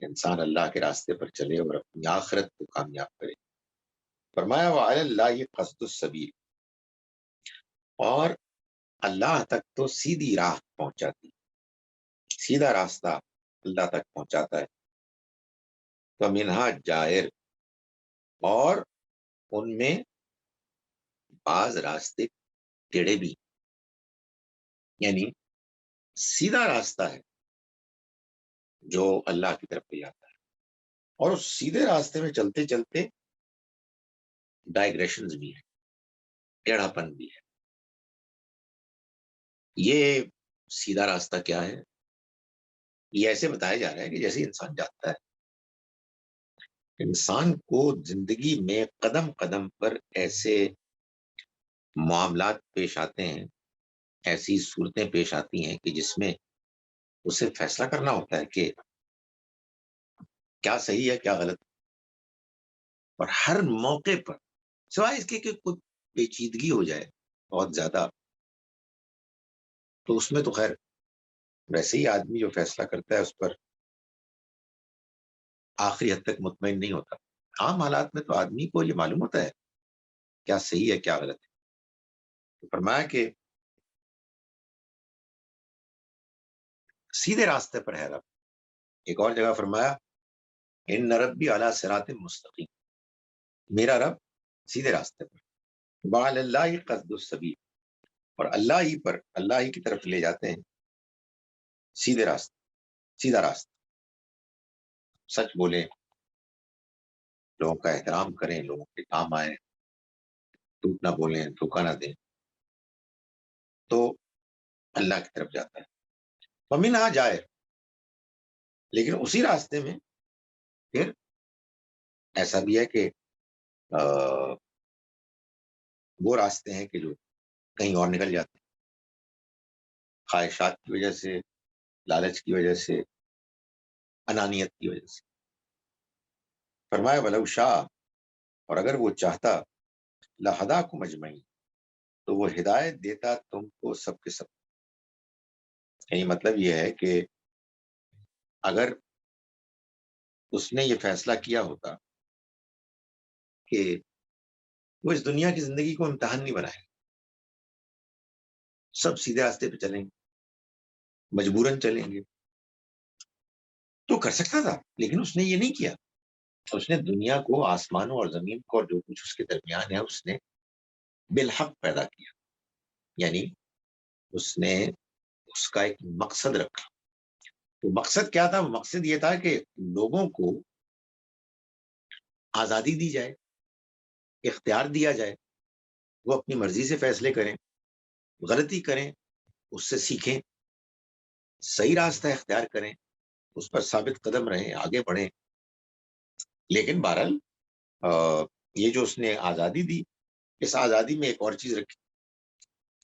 انسان اللہ کے راستے پر چلے اور اپنی آخرت کو کامیاب کرے. فرمایا وعلی اللہ قصد السبیل، اور اللہ تک تو سیدھی راہ پہنچاتی، سیدھا راستہ اللہ تک پہنچاتا ہے. تو منہا جائر، اور ان میں بعض راستے ٹیڑے بھی، یعنی سیدھا راستہ ہے جو اللہ کی طرف لے جاتا ہے، اور اس سیدھے راستے میں چلتے چلتے ڈائگریشنز بھی ہیں، ٹیڑھا پن بھی ہے. یہ سیدھا راستہ کیا ہے؟ یہ ایسے بتایا جا رہا ہے کہ جیسے انسان جاتا ہے، انسان کو زندگی میں قدم قدم پر ایسے معاملات پیش آتے ہیں، ایسی صورتیں پیش آتی ہیں کہ جس میں اسے فیصلہ کرنا ہوتا ہے کہ کیا صحیح ہے کیا غلط. اور ہر موقع پر سوائے اس کے کہ کوئی پیچیدگی ہو جائے بہت زیادہ، تو اس میں تو خیر ویسے ہی آدمی جو فیصلہ کرتا ہے اس پر آخری حد تک مطمئن نہیں ہوتا. عام حالات میں تو آدمی کو یہ معلوم ہوتا ہے کیا صحیح ہے کیا غلط ہے. تو فرمایا کہ سیدھے راستے پر ہے رب. ایک اور جگہ فرمایا ان ربی علی صراط مستقیم، میرا رب سیدھے راستے پر. وعلی اللہ قصد السبیل، اور اللہ ہی پر، اللہ ہی کی طرف لے جاتے ہیں سیدھے راستے، سیدھا راستہ. سچ بولیں، لوگوں کا احترام کریں، لوگوں کے کام آئیں، جھوٹ نہ بولیں، دھوکہ نہ دیں، تو اللہ کی طرف جاتا ہے. ومنہا جائے، لیکن اسی راستے میں پھر ایسا بھی ہے کہ وہ راستے ہیں کہ جو کہیں اور نکل جاتے ہیں، خواہشات کی وجہ سے، لالچ کی وجہ سے، انانیت کی وجہ سے. فرمایا ولو شاء، اور اگر وہ چاہتا، لہداکم اجمعین، تو وہ ہدایت دیتا تم کو سب کے سب. یعنی مطلب یہ ہے کہ اگر اس نے یہ فیصلہ کیا ہوتا کہ وہ اس دنیا کی زندگی کو امتحان نہیں بنائے، سب سیدھے راستے پہ چلیں گے، مجبوراً چلیں گے، تو کر سکتا تھا. لیکن اس نے یہ نہیں کیا. اس نے دنیا کو، آسمانوں اور زمین کو اور جو کچھ اس کے درمیان ہے، اس نے بالحق پیدا کیا. یعنی اس نے اس کا ایک مقصد رکھا. تو مقصد کیا تھا؟ مقصد یہ تھا کہ لوگوں کو آزادی دی جائے، اختیار دیا جائے، وہ اپنی مرضی سے فیصلے کریں، غلطی کریں اس سے سیکھیں، صحیح راستہ اختیار کریں، اس پر ثابت قدم رہیں، آگے بڑھیں. لیکن بہرحال یہ جو اس نے آزادی دی، اس آزادی میں ایک اور چیز رکھی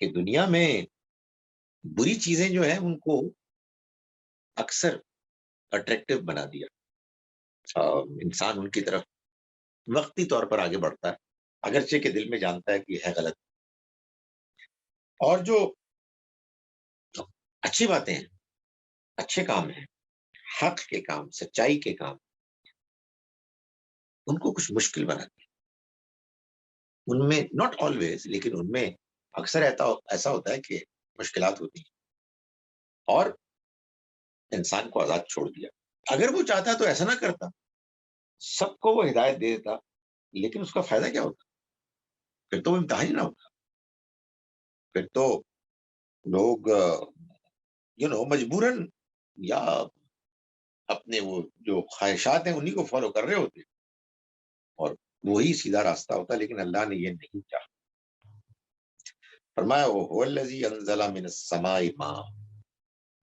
کہ دنیا میں بری چیزیں جو ہیں ان کو اکثر اٹریکٹو بنا دیا. انسان ان کی طرف وقتی طور پر آگے بڑھتا ہے، اگرچہ کہ دل میں جانتا ہے کہ یہ ہے غلط. اور جو اچھی باتیں ہیں، اچھے کام ہیں، حق کے کام، سچائی کے کام، ان کو کچھ مشکل بنا دیا. ان میں ناٹ آلویز، لیکن ان میں اکثر ایسا ہوتا ہے کہ مشکلات ہوتی ہیں اور انسان کو آزاد چھوڑ دیا. اگر وہ چاہتا تو ایسا نہ کرتا، سب کو وہ ہدایت دے دیتا، لیکن اس کا فائدہ کیا ہوتا؟ پھر تو وہ امتحان ہی نہ ہوتا. پھر تو لوگ مجبوراً یا اپنے وہ جو خواہشات ہیں انہی کو فالو کر رہے ہوتے اور وہی سیدھا راستہ ہوتا. لیکن اللہ نے یہ نہیں چاہا. فرمایا وہ الذی انزل من السماء ماء،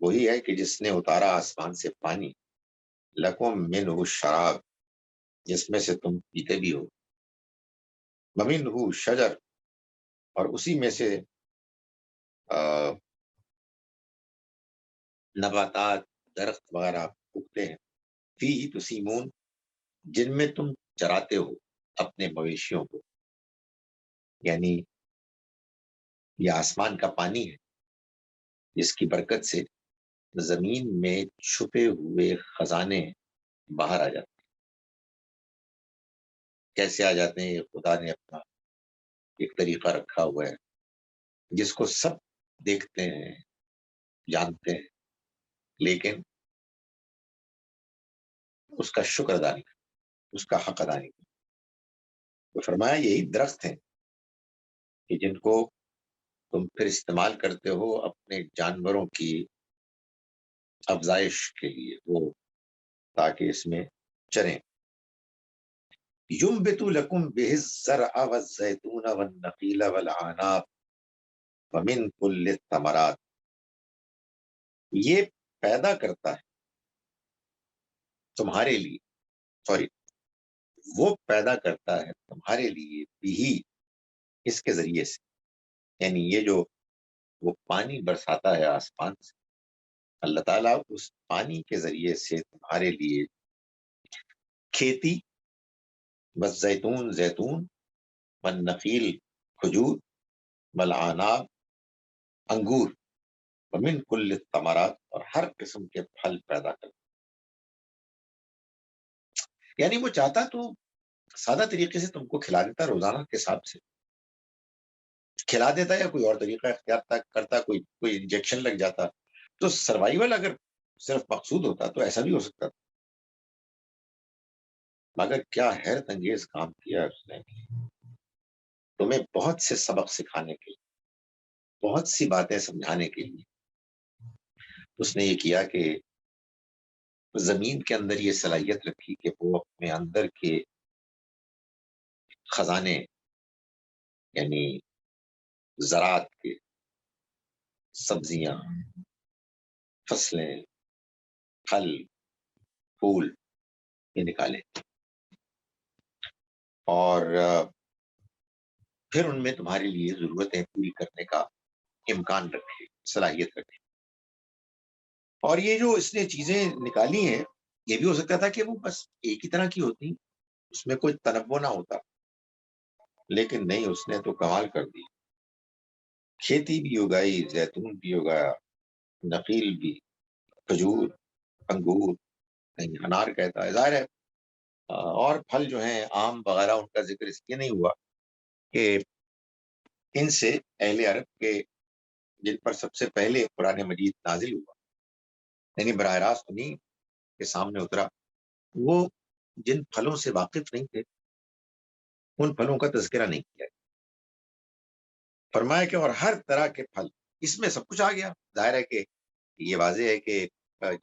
وہی ہے کہ جس نے اتارا آسمان سے پانی، لکم منہ شراب، جس میں سے تم پیتے بھی ہو، ومنہ شجر، اور اسی میں سے نباتات، درخت وغیرہ اگتے ہیں، فی تسیمون، جن میں تم چراتے ہو اپنے مویشیوں کو، یعنی یہ آسمان کا پانی ہے جس کی برکت سے زمین میں چھپے ہوئے خزانے باہر آ جاتے ہیں۔ کیسے آ جاتے ہیں؟ خدا نے اپنا ایک طریقہ رکھا ہوا ہے جس کو سب دیکھتے ہیں، جانتے ہیں، لیکن اس کا شکر ادا نہیں کرتے، اس کا حق ادا نہیں کرتے۔ تو فرمایا یہی درخت ہیں کہ جن کو تم پھر استعمال کرتے ہو اپنے جانوروں کی افزائش کے لیے، وہ تاکہ اس میں چریں۔ ينبت لكم به الزرع والزيتون والنخيل والعناب ومن كل الثمرات، یہ پیدا کرتا ہے تمہارے لیے، سوری، وہ پیدا کرتا ہے تمہارے لیے بھی، اس کے ذریعے سے، یعنی یہ جو وہ پانی برساتا ہے آسمان سے، اللہ تعالیٰ اس پانی کے ذریعے سے تمہارے لیے کھیتی، والزیتون زیتون، والنخیل کھجور، والعناب انگور، ومن کل الثمرات، اور ہر قسم کے پھل پیدا کرتا، یعنی وہ چاہتا تو سادہ طریقے سے تم کو کھلا دیتا، روزانہ کے حساب سے کھلا دیتا، یا کوئی اور طریقہ اختیار کرتا، کوئی انجیکشن لگ جاتا، تو سروائیول اگر صرف مقصود ہوتا تو ایسا بھی ہو سکتا تھا، مگر کیا حیرت انگیز کام کیا اس نے، تمہیں بہت سے سبق سکھانے کے لیے، بہت سی باتیں سمجھانے کے لیے اس نے یہ کیا کہ زمین کے اندر یہ صلاحیت رکھی کہ وہ اپنے اندر کے خزانے، یعنی زراعت کے، سبزیاں، فصلیں، پھل، پھول، یہ نکالے، اور پھر ان میں تمہارے لیے ضرورتیں پوری کرنے کا امکان رکھے، صلاحیت رکھے۔ اور یہ جو اس نے چیزیں نکالی ہیں، یہ بھی ہو سکتا تھا کہ وہ بس ایک ہی طرح کی ہوتی، اس میں کوئی تنوع نہ ہوتا، لیکن نہیں، اس نے تو کمال کر دی، کھیتی بھی اگائی، زیتون بھی اگایا، نخیل بھی، کھجور، انگور، کہیں انار کہتا ہے، ظاہر ہے، اور پھل جو ہیں آم وغیرہ، ان کا ذکر اس لیے نہیں ہوا کہ ان سے اہل عرب کے، جن پر سب سے پہلے قرآن مجید نازل ہوا، یعنی براہ راست انہیں کے سامنے اترا، وہ جن پھلوں سے واقف نہیں تھے ان پھلوں کا تذکرہ نہیں کیا، فرمایا کہ اور ہر طرح کے پھل، اس میں سب کچھ آ گیا۔ ظاہر ہے کہ یہ واضح ہے کہ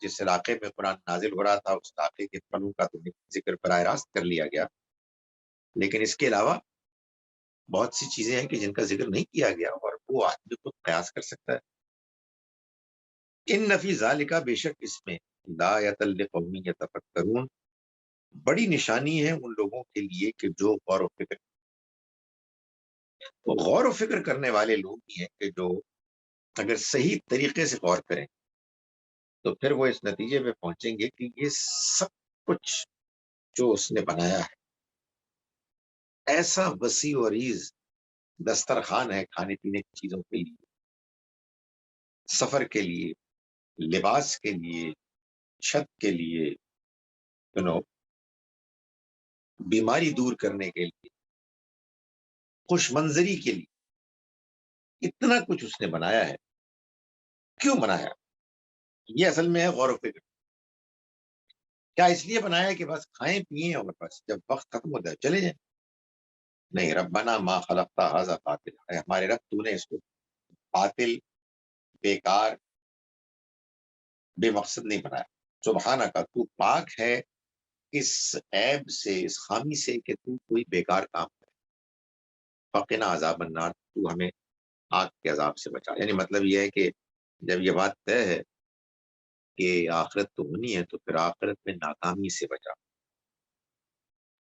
جس علاقے میں قرآن نازل ہو رہا تھا اس علاقے کے پھلوں کا تو ذکر براہ راست کر لیا گیا، لیکن اس کے علاوہ بہت سی چیزیں ہیں کہ جن کا ذکر نہیں کیا گیا، اور وہ آدمی خود قیاس کر سکتا ہے۔ ان فی ذالک، بے شک اس میں، لآیۃ لقوم یتفکرون، بڑی نشانی ہے ان لوگوں کے لیے کہ جو غور و فکر کرنے والے لوگ ہی ہیں، کہ جو اگر صحیح طریقے سے غور کریں تو پھر وہ اس نتیجے پہ پہنچیں گے کہ یہ سب کچھ جو اس نے بنایا ہے ایسا وسیع و عریض دسترخوان ہے کھانے پینے کی چیزوں کے لیے، سفر کے لیے، لباس کے لیے، چھت کے لیے، بیماری دور کرنے کے لیے، خوش منظری کے لیے، اتنا کچھ اس نے بنایا ہے۔ کیوں بنایا؟ یہ اصل میں ہے غور و فکر۔ کیا اس لیے بنایا کہ بس کھائیں پیئیں اور بس جب وقت ختم ہو جائے چلے جائیں؟ نہیں، ربنا ما خلقتا ھذا باطل، ہے ہمارے رب، تو نے اس کو باطل، بیکار، بے مقصد نہیں بنایا۔ سبحانہ کا، تو پاک ہے اس عیب سے، اس خامی سے کہ تو کوئی بیکار کام کرے۔ فقنا عذاب النار، تو ہمیں آگ کے عذاب سے بچا، یعنی مطلب یہ ہے کہ جب یہ بات طے ہے کہ آخرت تو ہونی ہے تو پھر آخرت میں ناکامی سے بچا۔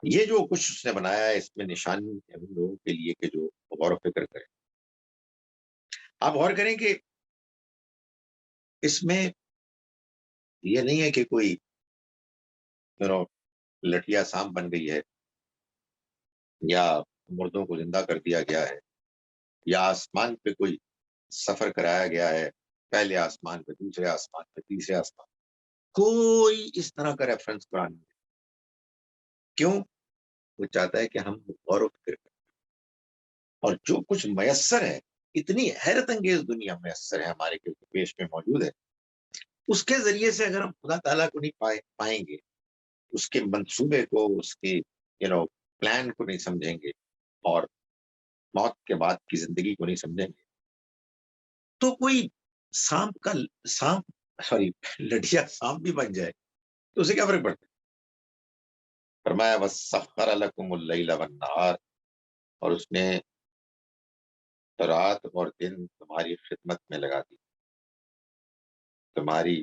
یہ جو کچھ اس نے بنایا ہے اس میں نشانی ہے ان لوگوں کے لیے کہ جو غور و فکر کریں۔ آپ غور کریں کہ اس میں یہ نہیں ہے کہ کوئی لٹیا سانپ بن گئی ہے، یا مردوں کو زندہ کر دیا گیا ہے، یا آسمان پہ کوئی سفر کرایا گیا ہے، پہلے آسمان پہ، دوسرے آسمان پہ، تیسرے آسمان پہ۔ کوئی اس طرح کا ریفرنس قرآن نہیں۔ کیوں؟ وہ چاہتا ہے کہ ہم غور و فکر کریں، اور جو کچھ میسر ہے، اتنی حیرت انگیز دنیا میسر ہے ہمارے پیش میں موجود ہے، اس کے ذریعے سے اگر ہم خدا تعالیٰ کو نہیں پائیں گے، اس کے منصوبے کو، اس کے پلان کو نہیں سمجھیں گے، اور موت کے بعد کی زندگی کو نہیں سمجھیں گے، تو کوئی لٹیا سانپ بھی بن جائے تو اسے کیا فرق پڑتا ہے؟ فرمایا وَسَخَّرَ لَكُمُ اللَّيْلَ وَالنَّهَارَ، اور اس نے رات اور دن تمہاری خدمت میں لگا دی، تمہارے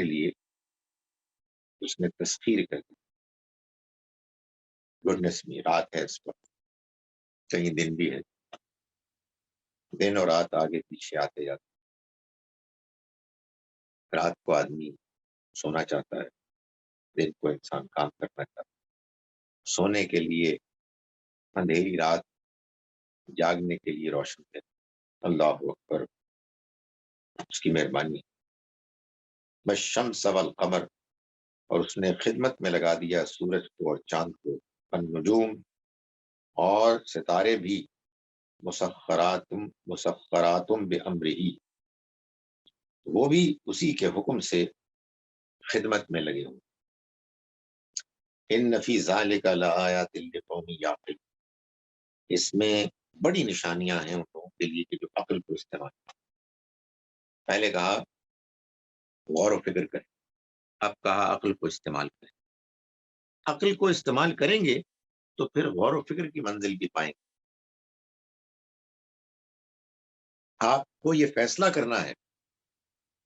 لیے اس نے تسخیر کر دی۔ گڈنس میں رات ہے، اس وقت کہیں دن بھی ہے، دن اور رات آگے پیچھے آتے جاتے۔ رات کو آدمی سونا چاہتا ہے، دن کو انسان کام کرنا چاہتا ہے۔ سونے کے لیے اندھیری رات، جاگنے کے لیے روشن ہے۔ اللہ اکبر، اس کی مہربانی۔ والشمس والقمر، اور اس نے خدمت میں لگا دیا سورج کو اور چاند کو، النجوم، اور ستارے بھی، مسخراتم بامرہ، وہ بھی اسی کے حکم سے خدمت میں لگے ہوں۔ ان فی ذلک لآیات لقوم یعقلون، اس میں بڑی نشانیاں ہیں ان لوگوں کے لیے کہ جو عقل کو استعمال کریں۔ پہلے کہا غور و فکر کریں، اب کہا عقل کو استعمال کریں۔ عقل کو استعمال کریں گے تو پھر غور و فکر کی منزل بھی پائیں گے۔ آپ کو یہ فیصلہ کرنا ہے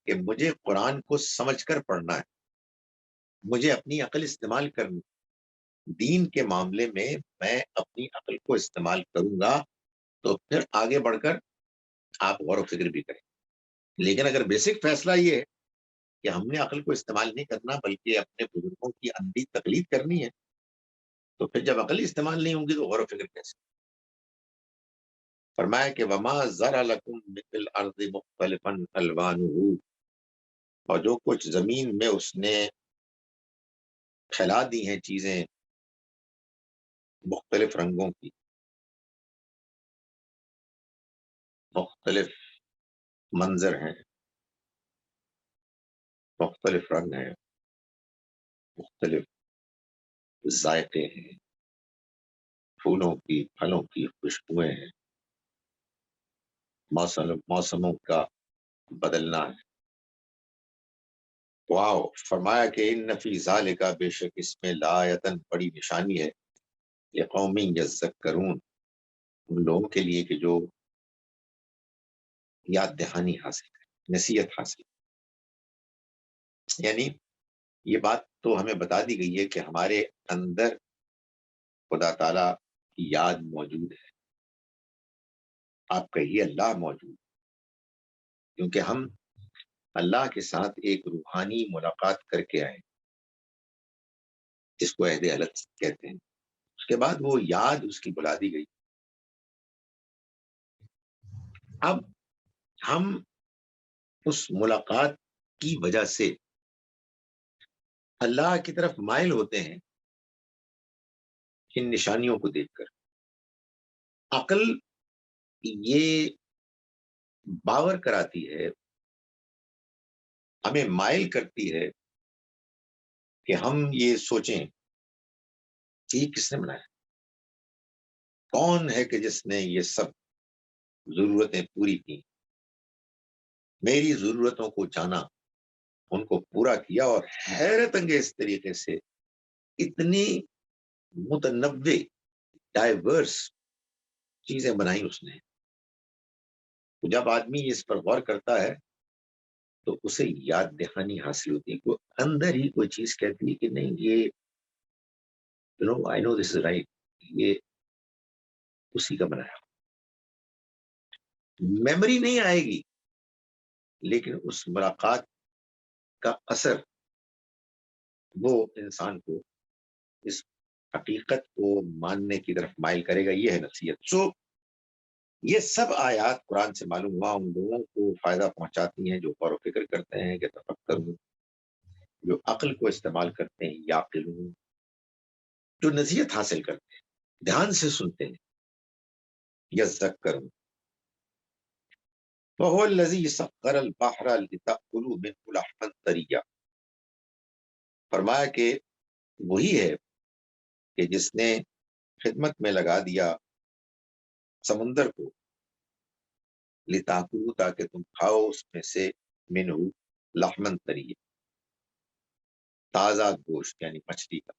کہ مجھے قرآن کو سمجھ کر پڑھنا ہے، مجھے اپنی عقل استعمال کرنی، دین کے معاملے میں میں اپنی عقل کو استعمال کروں گا تو پھر آگے بڑھ کر آپ غور و فکر بھی کریں۔ لیکن اگر بیسک فیصلہ یہ ہے کہ ہم نے عقل کو استعمال نہیں کرنا بلکہ اپنے بزرگوں کی اندھی تقلید کرنی ہے، تو پھر جب عقل استعمال نہیں ہوں گی تو غور و فکر کیسے؟ فرمایا کہ وما ذرا لکم فی الارض مختلفا الوانہ، اور جو کچھ زمین میں اس نے پھیلا دی ہیں چیزیں مختلف رنگوں کی، مختلف منظر ہیں، مختلف رنگ ہیں، مختلف ذائقے ہیں، پھولوں کی، پھلوں کی خوشبوئیں ہیں، موسموں کا بدلنا ہے۔ واو، فرمایا کہ ان فی ذالک، بے شک اس میں لآیتن، بڑی نشانی ہے، لقوم یذکرون، ان لوگوں کے لیے کہ جو یاد دہانی حاصل کریں، نصیحت حاصل کریں۔ یعنی یہ بات تو ہمیں بتا دی گئی ہے کہ ہمارے اندر خدا تعالی کی یاد موجود ہے، آپ کہیے اللہ موجود، کیونکہ ہم اللہ کے ساتھ ایک روحانی ملاقات کر کے آئے، جس کو عہد الگ کہتے ہیں۔ اس کے بعد وہ یاد اس کی بلا دی گئی۔ اب ہم اس ملاقات کی وجہ سے اللہ کی طرف مائل ہوتے ہیں ان نشانیوں کو دیکھ کر۔ عقل یہ باور کراتی ہے، ہمیں مائل کرتی ہے کہ ہم یہ سوچیں کہ یہ کس نے بنایا، کون ہے کہ جس نے یہ سب ضرورتیں پوری کی، میری ضرورتوں کو جانا، ان کو پورا کیا، اور حیرت انگیز طریقے سے اتنی متنوع، ڈائیورس چیزیں بنائی اس نے۔ جب آدمی اس پر غور کرتا ہے تو اسے یاد دہانی حاصل ہوتی ہے، کوئی اندر ہی کوئی چیز کہتی ہے کہ نہیں، یہ I know this is right، یہ اسی کا بنایا۔ میموری نہیں آئے گی لیکن اس ملاقات کا اثر وہ انسان کو اس حقیقت کو ماننے کی طرف مائل کرے گا. یہ ہے نصیحت. یہ سب آیات قرآن سے معلوم ہوا ان لوگوں کو فائدہ پہنچاتی ہیں جو غور و فکر کرتے ہیں کہ تفکر ہوں، جو عقل کو استعمال کرتے ہیں یا عقل ہوں، جو نصیحت حاصل کرتے ہیں، دھیان سے سنتے ہیں. یذکرون وهو الذی سخر البحر لتأکلوا منه لحما طریا. فرمایا کہ وہی ہے کہ جس نے خدمت میں لگا دیا سمندر کو، لتأکلوا تاکہ تم کھاؤ اس میں سے، منہ لحما طریا تازہ گوشت یعنی مچھلی کا،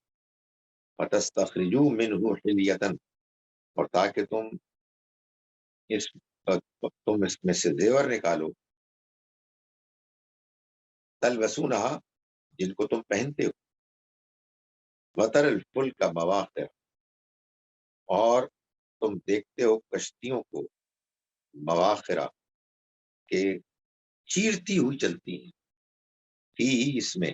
فتستخرجوا منہ حلیۃ اور تاکہ تم اس میں سے زیور نکالو، تلبسونہا جن کو تم پہنتے ہو، وتر الفلک مواخر اور تم دیکھتے ہو کشتیوں کو، مواخرہ کے چیرتی ہوئی چلتی ہیں، فی اس میں،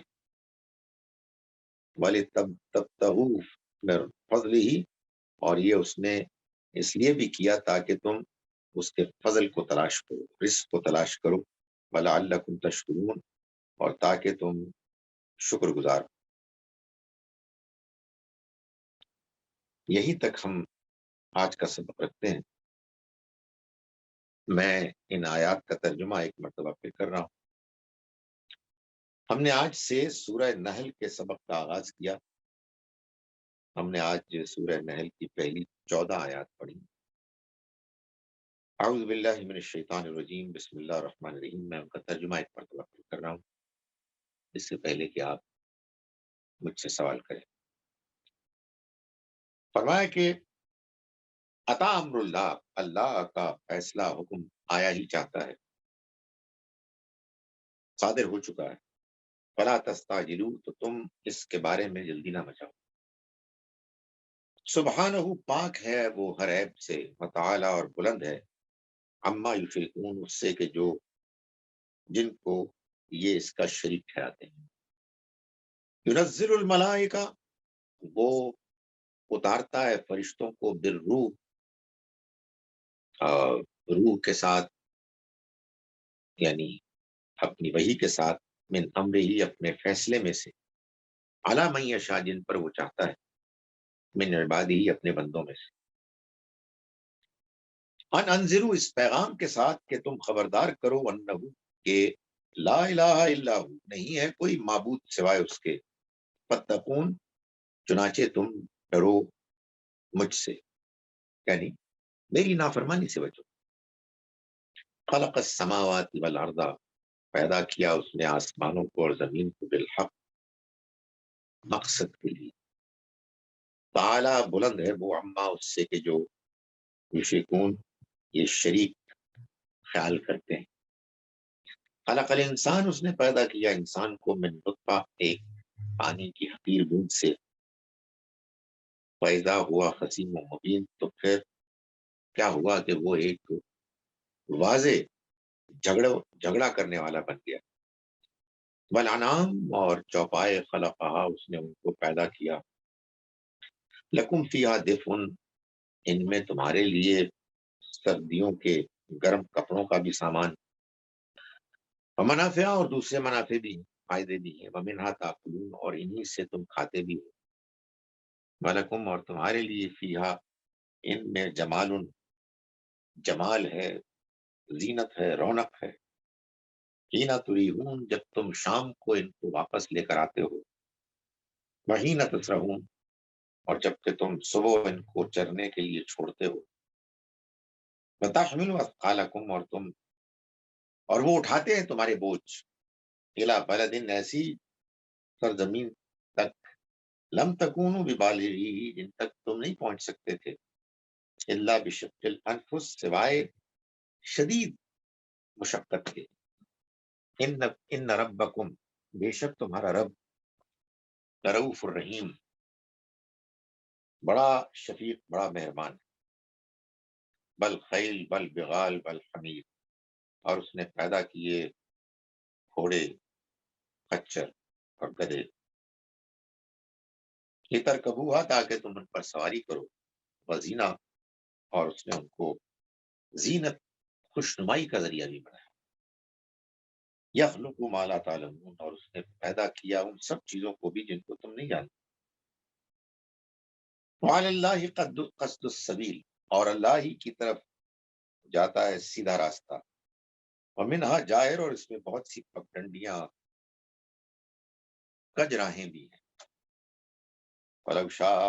وَلِتَبْتَغُوا مِن فَضْلِهِ اور یہ اس نے اس لیے بھی کیا تاکہ تم اس کے فضل کو تلاش کرو، رزق کو تلاش کرو، وَلَعَلَّكُمْ تَشْكُرُونَ اور تاکہ تم شکر گزار. یہیں تک ہم آج کا سبق رکھتے ہیں. میں ان آیات کا ترجمہ ایک مرتبہ پھر کر رہا ہوں. ہم نے آج سے سورہ نحل کے سبق کا آغاز کیا. ہم نے آج سورہ نحل کی پہلی 14 آیات پڑھی. اعوذ باللہ من الشیطان الرجیم، بسم اللہ الرحمن الرحیم. میں ان کا ترجمہ ایک مرتبہ پھر کر رہا ہوں اس سے پہلے کہ آپ مجھ سے سوال کریں. فرمایا کہ عطا امر اللہ، اللہ کا فیصلہ حکم آیا ہی چاہتا ہے، صادر ہو چکا ہے. فلا تستعجلوا تو تم اس کے بارے میں جلدی نہ مچاؤ. سبحانہ پاک ہے وہ ہر عیب سے، وتعالی اور بلند ہے، عما یشرکون اس سے کہ جن کو یہ اس کا شریک ٹھہراتے ہیں. ینزل الملائکہ وہ اتارتا ہے فرشتوں کو، بالروح روح کے ساتھ یعنی اپنی وحی کے ساتھ، من امرہ اپنے فیصلے میں سے، علی من یشاء جن پر وہ چاہتا ہے، من عبادہ اپنے بندوں میں سے. ان انذروا اس پیغام کے ساتھ کہ تم خبردار کرو، انہ کہ لا الہ الا ہو نہیں ہے کوئی معبود سوائے اس کے، فاتقون چنانچہ تم ڈرو مجھ سے یعنی میری نافرمانی سے بچو. خلق السماوات والارض پیدا کیا اس نے آسمانوں کو اور زمین کو، بالحق مقصد کے لیے. تعالی بلند ہے وہ، عما اس سے کہ جو یشرکون یہ شریک خیال کرتے ہیں. خلق الانسان اس نے پیدا کیا انسان کو، من نطفہ ایک پانی کی حقیر بوند سے، فیضا ہوا خصیم و مبین تو پھر کیا ہوا کہ وہ ایک واضح جھگڑا کرنے والا بن گیا. والانعام اور چوپائے خلقہا اس نے ان کو پیدا کیا، لکم فیہا دفء ان میں تمہارے لیے سردیوں کے گرم کپڑوں کا بھی سامان، ومنافع اور دوسرے منافع بھی، فائدے بھی ہیں، ومنہا تاکلون اور انہی سے تم کھاتے بھی ہو. ولکم اور تمہارے لیے فیہا ان میں جمال ہے، زینت ہے، رونق ہے. حین تریحون جب تم شام کو ان کو واپس لے کر آتے ہو، وحین تسرحون اور جب کہ تم صبح ان کو چرنے کے لیے چھوڑتے ہو. وتحملوا اثقالکم اور وہ اٹھاتے ہیں تمہارے بوجھ، الی بلد ایسی سرزمین تک، لم تکونوا ببالغیہ جن تک تم نہیں پہنچ سکتے تھے، الا بشق الانفس سوائے شدید مشقت کے. ان ربکم بے شک تمہارا رب، رؤوف الرحیم بڑا شفیق بڑا مہربان. بل خیل بل بغال بل حمیر اور اس نے پیدا کیے گھوڑے خچر اور گدھے، لترکبوہا تاکہ تم ان پر سواری کرو، وزینہ اور اس نے ان کو زینت خوشنمائی کا ذریعہ بھی بنایا، یخلق ما لا تعلمون اور اس نے پیدا کیا ان سب چیزوں کو بھی جن کو تم نہیں جانتے، وعلی اللہ قصد السبیل اور اللہ ہی کی طرف جاتا ہے سیدھا راستہ، ومنہا جائر اور اس میں بہت سی پگڈنڈیاں کج راہیں بھی ہیں، ولو شاء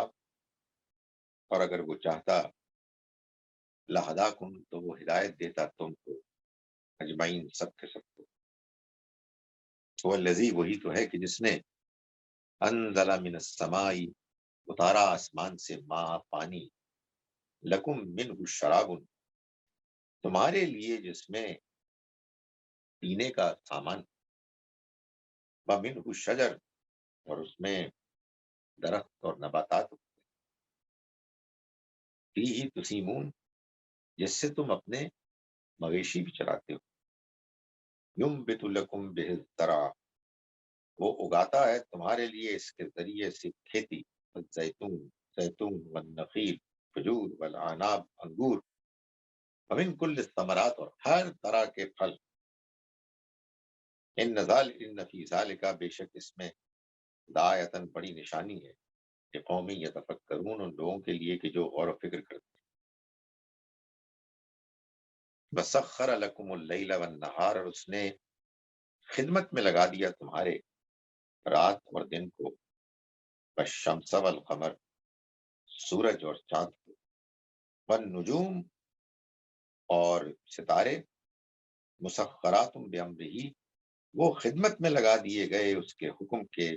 اور اگر وہ چاہتا لہداکم تو وہ ہدایت دیتا تم کو اجمعین سب کے سب کو، وہ الذی وہی تو ہے کہ جس نے انزل من السماء اتارا آسمان سے ماء پانی، لکم منہ شراب تمہارے لیے جس میں پینے کا سامان، ومنہ شجر اور اس میں درخت اور نباتات، فیہ تسیمون جس سے تم اپنے مویشی بھی چراتے ہو، ینبت لکم بہ الزرع وہ اگاتا ہے تمہارے لیے اس کے ذریعے سے کھیتی، زیتون زیتون والنخیل کھجور والاعناب انگور، ومن کل الثمرات اور ہر طرح کے پھل، ان فی ذالک بے شک اس میں لآیۃ بڑی نشانی ہے، کہ قومی یتفکرون ان لوگوں کے لیے کہ جو غور و فکر کرتے ہیں، وسخر لکم اللیل والنہار اور اس نے خدمت میں لگا دیا تمہارے رات اور دن کو، والشمس والقمر سورج اور چاند کو، والنجوم اور ستارے، مسخرات بامرہ وہ خدمت میں لگا دیے گئے اس کے حکم کے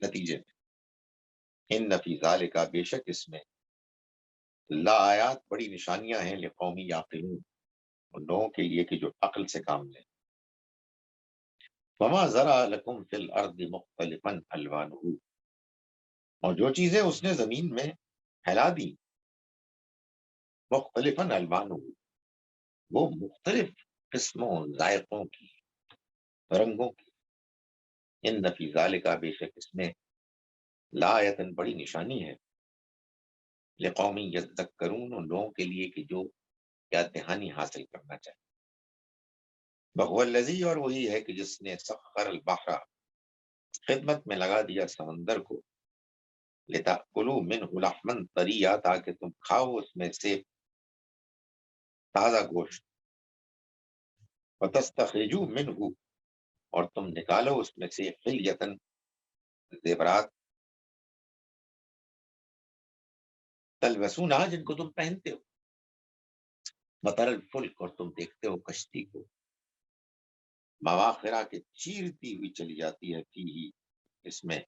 نتیجے میں، ان فی ذالک بے شک اس میں لا آیات بڑی نشانیاں ہیں، لقومی یعقلون ان لوگوں کے لیے کہ جو عقل سے کام لیں، وما ذرا لکم فی الارض مختلفا الوانہ اور جو چیزیں اس نے زمین میں پھیلا دی، مختلفا الوانہ وہ مختلف قسموں ذائقوں کی رنگوں کی، ان فی ذالک بے شک اس میں لا آیت بڑی نشانی ہے، لقومی یذکرون ان لوگوں کے لیے کہ جو یاد دہانی حاصل کرنا چاہے، بہو الذی اور وہی ہے کہ جس نے سخر البحر خدمت میں لگا دیا سمندر کو، لتأکلوا منہ لحما طریا تاکہ تم کھاؤ اس میں سے تازہ گوشت، وتستخرجوا منہ اور تم نکالو اس میں سے حلیۃ زیورات، تلبسونہا جن کو تم پہنتے ہو، وتری الفلک اور تم دیکھتے ہو کشتی کو، مواخرہ کے چیرتی ہوئی چلی جاتی ہے فیہ اس میں،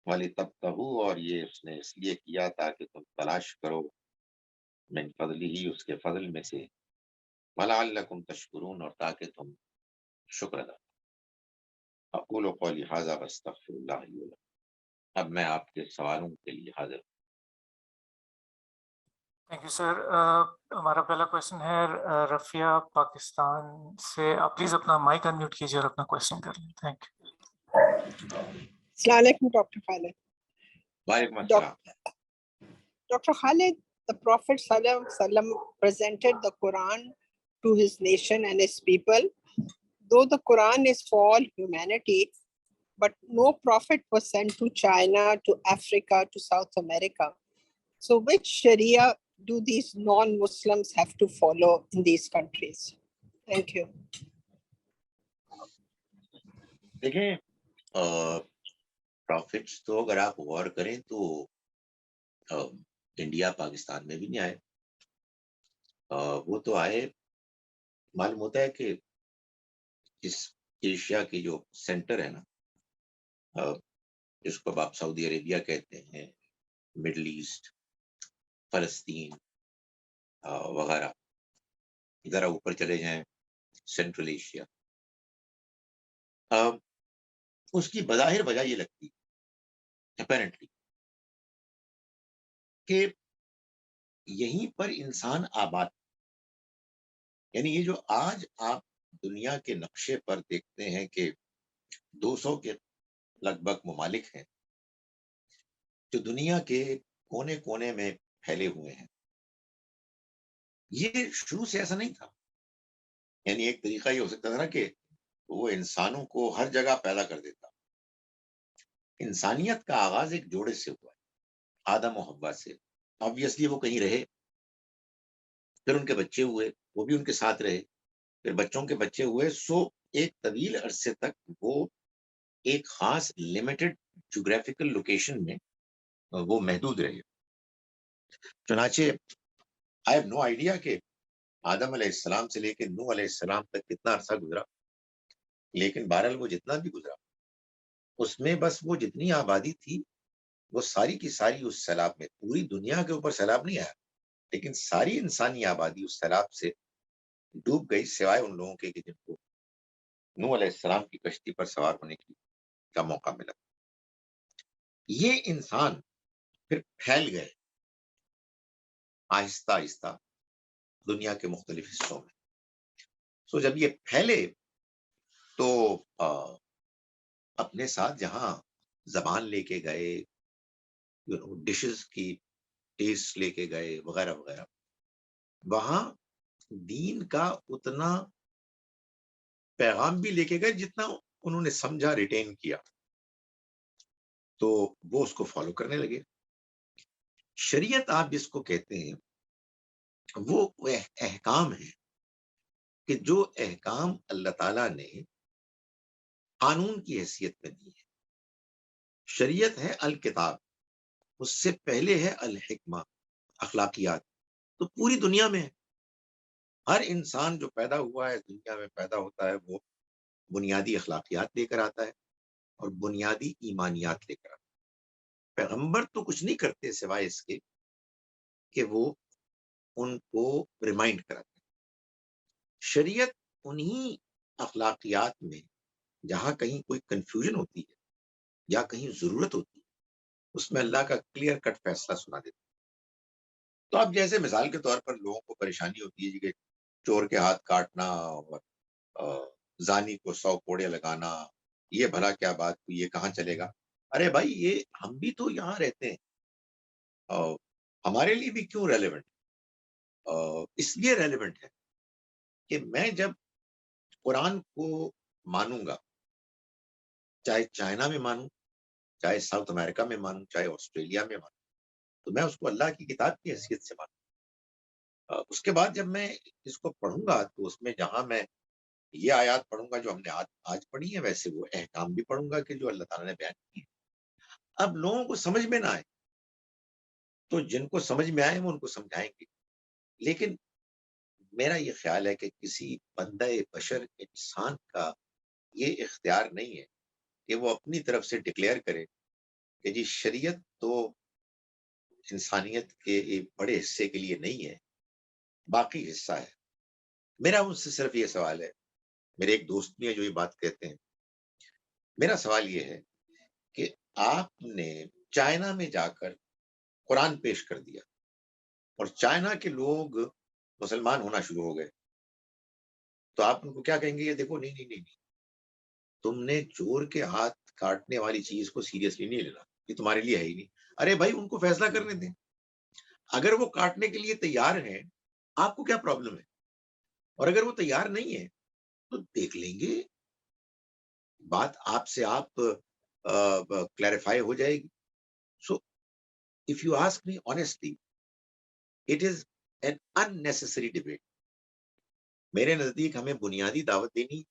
وَلِتَبْتَغُوا اور یہ اس نے اس لیے کیا تاکہ تم تلاش کرو من فضلہ اس کے فضل میں سے، وَلَعَلَّكُمْ تشکرون اور تاکہ تم شکر ادا۔ اقول قولی ھذا واستغفر اللہ لی ولکم اب میں آپ کے سوالوں کے لیے حاضر ہوں۔ Thank you sir. ہمارا پہلا کویشچن ہے رفیہ پاکستان سے، آپ پلیز اپنا مائک انمیوٹ کیجیے اور اپنا کویشچن کر لیں، تھینک یو۔ السلام علیکم ڈاکٹر خالد۔ وعلیکم السلام۔ Dr. Khalid, the Prophet ﷺ presented the Quran to his nation and his people. Though the Quran is for all humanity, but no prophet was sent to China, to Africa, to South America. So which Sharia do these non-Muslims have to follow in these countries? Thank you. دیکھیں prophets تو اگر آپ غور کریں تو India Pakistan میں بھی نہیں آئے، وہ تو آئے، معلوم ہوتا ہے کہ اس ایشیا کی جو سینٹر ہے نا، جس کو آپ سعودی عربیہ کہتے ہیں، مڈل ایسٹ، فلسطین وغیرہ، ذرا اوپر چلے جائیں سینٹرل ایشیا، اس کی بظاہر وجہ یہ لگتی اپیرنٹلی کہ یہیں پر انسان آباد، یعنی یہ جو آج آپ دنیا کے نقشے پر دیکھتے ہیں کہ 200 کے لگ بھگ ممالک ہیں جو دنیا کے کونے کونے میں پھیلے ہوئے ہیں. یہ شروع سے ایسا نہیں تھا. یعنی ایک طریقہ یہ ہو سکتا تھا نا کہ وہ انسانوں کو ہر جگہ پیدا کر دیتا. انسانیت کا آغاز ایک جوڑے سے ہوا ہے, آدم و حوا سے. آبویسلی وہ کہیں رہے, پھر ان کے بچے ہوئے, وہ بھی ان کے ساتھ رہے, پھر بچوں کے بچے ہوئے. سو ایک طویل عرصے تک وہ ایک خاص لمیٹڈ جغرافیکل لوکیشن میں وہ محدود رہے. چنانچہ آئی ہیو نو آئیڈیا کہ آدم علیہ السلام سے لے کے نوح علیہ السلام تک کتنا عرصہ گزرا, لیکن بہرحال وہ جتنا بھی گزرا اس میں بس وہ جتنی آبادی تھی وہ ساری کی ساری اس سیلاب میں, پوری دنیا کے اوپر سیلاب نہیں آیا, لیکن ساری انسانی آبادی اس سیلاب سے ڈوب گئی, سوائے ان لوگوں کے کہ جن کو نوح علیہ السلام کی کشتی پر سوار ہونے کا موقع ملا. یہ انسان پھر پھیل گئے آہستہ آہستہ دنیا کے مختلف حصوں میں. سو جب یہ پھیلے تو اپنے ساتھ جہاں زبان لے کے گئے, ڈشز کی ٹیسٹ لے کے گئے وغیرہ وغیرہ, وہاں دین کا اتنا پیغام بھی لے کے گئے جتنا انہوں نے سمجھا, ریٹین کیا, تو وہ اس کو فالو کرنے لگے. شریعت آپ جس کو کہتے ہیں وہ احکام ہے کہ جو احکام اللہ تعالیٰ نے قانون کی حیثیت میں دی ہے. شریعت ہے الکتاب, اس سے پہلے ہے الحکمہ, اخلاقیات. تو پوری دنیا میں ہر انسان جو پیدا ہوا ہے, دنیا میں پیدا ہوتا ہے, وہ بنیادی اخلاقیات لے کر آتا ہے اور بنیادی ایمانیات لے کر آتا ہے. پیغمبر تو کچھ نہیں کرتے سوائے اس کے کہ وہ ان کو ریمائنڈ کراتے ہیں. شریعت انہی اخلاقیات میں جہاں کہیں کوئی کنفیوژن ہوتی ہے یا کہیں ضرورت ہوتی ہے, اس میں اللہ کا کلیئر کٹ فیصلہ سنا دیتا ہے. تو اب جیسے مثال کے طور پر لوگوں کو پریشانی ہوتی ہے کہ چور کے ہاتھ کاٹنا اور زانی کو 100 کوڑے لگانا, یہ بھلا کیا بات ہوئی, یہ کہاں چلے گا. ارے بھائی, یہ ہم بھی تو یہاں رہتے ہیں, ہمارے لیے بھی کیوں ریلیونٹ؟ اس لیے ریلیونٹ ہے کہ میں جب قرآن کو مانوں گا, چاہے چائنا میں مانوں, چاہے ساؤتھ امریکہ میں مانوں, چاہے آسٹریلیا میں مانوں, تو میں اس کو اللہ کی کتاب کی حیثیت سے مانوں. اس کے بعد جب میں اس کو پڑھوں گا تو اس میں جہاں میں یہ آیات پڑھوں گا جو ہم نے آج پڑھی ہے, ویسے وہ احکام بھی پڑھوں گا کہ جو اللہ تعالیٰ نے بیان کی ہے. اب لوگوں کو سمجھ میں نہ آئے تو جن کو سمجھ میں آئے وہ ان کو سمجھائیں گے, لیکن میرا یہ خیال ہے کہ کسی بندہ بشر انسان کا یہ اختیار نہیں ہے کہ وہ اپنی طرف سے ڈکلیئر کرے کہ جی شریعت تو انسانیت کے ایک بڑے حصے کے لیے نہیں ہے, باقی حصہ ہے. میرا ان سے صرف یہ سوال ہے, میرے ایک دوست بھی ہیں جو یہ بات کہتے ہیں, میرا سوال یہ ہے کہ آپ نے چائنا میں جا کر قرآن پیش کر دیا اور چائنا کے لوگ مسلمان ہونا شروع ہو گئے, تو آپ ان کو کیا کہیں گے؟ یہ دیکھو, نہیں نہیں نہیں نہیں, تم نے چور کے ہاتھ کاٹنے والی چیز کو سیریسلی نہیں لینا, یہ تمہارے لیے ہے ہی نہیں. ارے بھائی, ان کو فیصلہ کرنے دیں, اگر وہ کاٹنے کے لیے تیار ہیں آپ کو کیا پرابلم ہے, اور اگر وہ تیار نہیں ہے تو دیکھ لیں گے, بات آپ سے آپ کلیریفائی ہو جائے گی. سو if you ask me honestly, it is an unnecessary debate. میرے نزدیک ہمیں بنیادی دعوت دینی,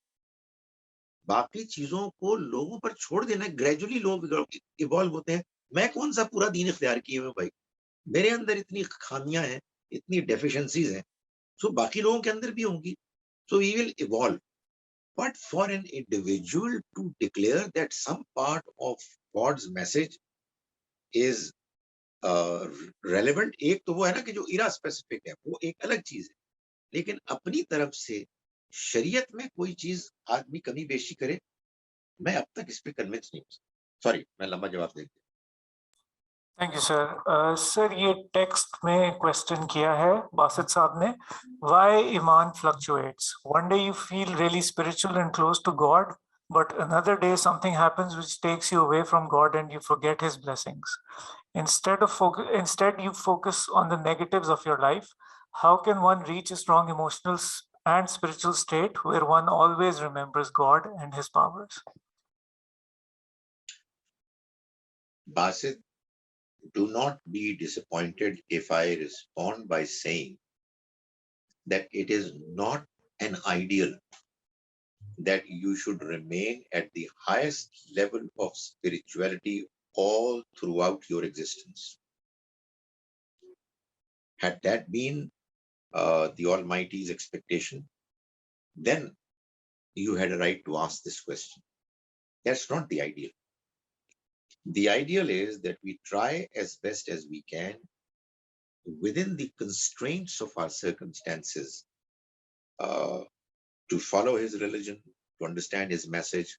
باقی چیزوں کو لوگوں پر چھوڑ دینا. گریجولی لوگ ایوالو ہوتے ہیں. میں کون سا پورا دین اختیار کیے ہوئے بھائی, میرے اندر اتنی خامیاں ہیں, اتنی ڈیفیشنسیز ہیں, سو باقی لوگوں کے اندر بھی ہوں گی. So we will evaluate. But for an individual to declare that some part of God's message is relevant, ایک تو وہ ہے نا کہ جو ایرا اسپیسیفک ہے, وہ ایک الگ چیز ہے, لیکن اپنی طرف سے شریعت میں کوئی چیز آدمی کمی بیشی کرے, میں اب تک اس پہ کنونس نہیں ہوں. سوری, میں لمبا جواب دے دیا. Thank you sir. سر یہ ٹیکسٹ میں کوشچن کیا ہے باسط صاحب نے, وائی ایمان fluctuates. One day you feel really spiritual and close to God, but another day something happens which takes you away from God and you forget his blessings. Instead you focus on the negatives of your life. How can one reach a strong emotional and spiritual state where one always remembers God and his powers? Basit, do not be disappointed if I respond by saying that it is not an ideal that you should remain at the highest level of spirituality all throughout your existence. Had that been the Almighty's expectation, then you had a right to ask this question. That's not the ideal. The ideal is that we try as best as we can within the constraints of our circumstances to follow his religion, to understand his message.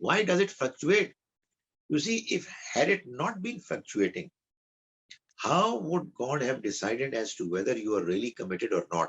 why does it fluctuate? You see, if had it not been fluctuating, how would God have decided as to whether you are really committed or not?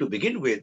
to begin with,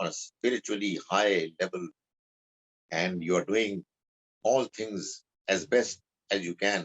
on a spiritually high level and you are doing all things as best as you can.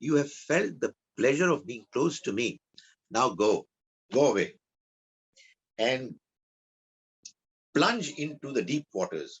you have felt the pleasure of being close to me, now go away and plunge into the deep waters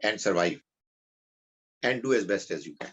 and survive and do as best as you can.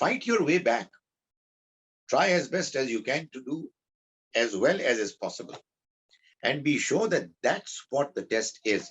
fight your way back, try as best as you can to do as well as is possible and be sure that that's what the test is.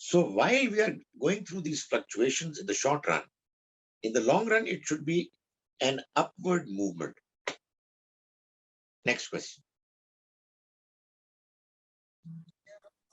So while we are going through these fluctuations in the short run, in the long run it should be an upward movement. Next question.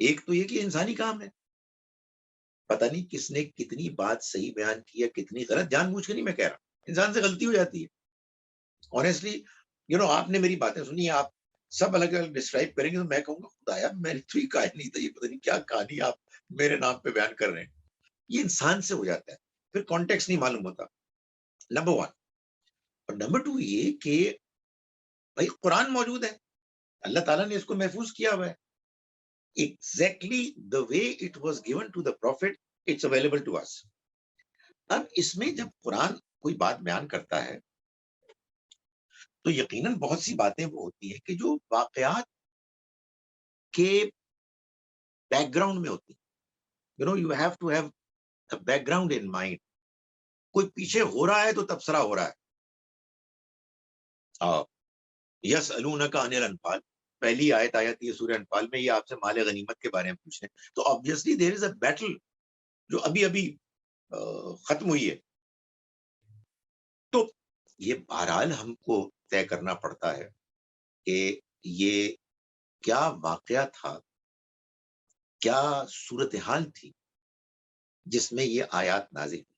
ایک تو یہ کہ انسانی کام ہے، پتہ نہیں کس نے کتنی بات صحیح بیان کی ہے کتنی غلط، جان بوجھ کے نہیں میں کہہ رہا، انسان سے غلطی ہو جاتی ہے آنیسٹلی. آپ نے میری باتیں سنی، آپ سب الگ الگ ڈسکرائب کریں گے تو میں کہوں گا خدایا میں نے تو یہ کہا نہیں تھا، یہ پتہ نہیں کیا کہانی آپ میرے نام پہ بیان کر رہے ہیں. یہ انسان سے ہو جاتا ہے، پھر کانٹیکس نہیں معلوم ہوتا، نمبر 1. اور نمبر 2 یہ کہ بھائی قرآن موجود ہے، اللہ تعالیٰ نے اس کو محفوظ کیا ہوا ہے. Exactly the way it was given to the prophet, it's available to us. اب اس میں جب قرآن کوئی بات بیان کرتا ہے تو یقیناً بہت سی باتیں وہ ہوتی ہیں کہ جو واقعات کے بیک گراؤنڈ میں ہوتی ہیں. You have to have a background in mind. کوئی پیچھے ہو رہا ہے تو تبصرہ ہو رہا ہے. یسألونک عن الانفال، پہلی آیت آتی ہے سورہ انفال میں، یہ آپ سے مال غنیمت کے بارے میں پوچھ رہے ہیں. تو obviously there is a battle جو ابھی ابھی ختم ہوئی ہے. تو یہ بہرحال ہم کو طے کرنا پڑتا ہے کہ یہ کیا واقعہ تھا، کیا صورتحال تھی جس میں یہ آیات نازل ہوئی.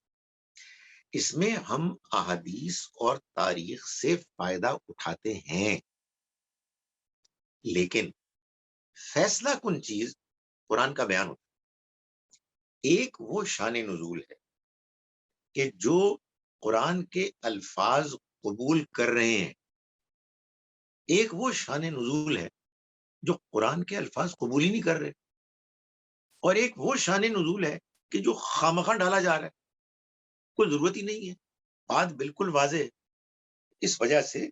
اس میں ہم احادیث اور تاریخ سے فائدہ اٹھاتے ہیں، لیکن فیصلہ کن چیز قرآن کا بیان ہوتا ہے. ایک وہ شان نزول ہے کہ جو قرآن کے الفاظ قبول کر رہے ہیں، ایک وہ شان نزول ہے جو قرآن کے الفاظ قبول ہی نہیں کر رہے، اور ایک وہ شان نزول ہے کہ جو خامخواہ ڈالا جا رہا ہے، کوئی ضرورت ہی نہیں ہے. بات بالکل واضح ہے. اس وجہ سے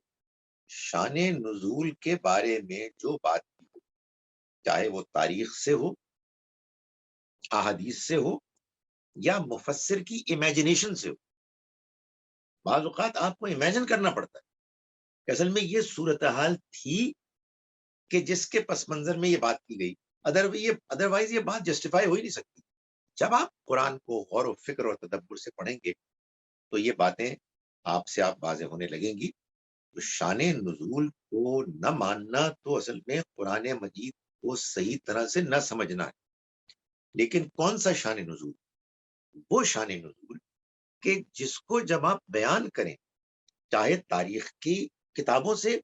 شان نزول کے بارے میں جو بات کی ہو، چاہے وہ تاریخ سے ہو، احادیث سے ہو، یا مفسر کی امیجنیشن سے ہو. بعض اوقات آپ کو امیجن کرنا پڑتا ہے کہ اصل میں یہ صورتحال تھی کہ جس کے پس منظر میں یہ بات کی گئی، ادروائز یہ بات جسٹیفائی ہو ہی نہیں سکتی. جب آپ قرآن کو غور و فکر اور تدبر سے پڑھیں گے تو یہ باتیں آپ سے واضح ہونے لگیں گی. تو شان نزول کو نہ ماننا تو اصل میں قرآن مجید کو صحیح طرح سے نہ سمجھنا ہے. لیکن کون سا شان نزول؟ وہ شان نزول کہ جس کو جب آپ بیان کریں، چاہے تاریخ کی کتابوں سے،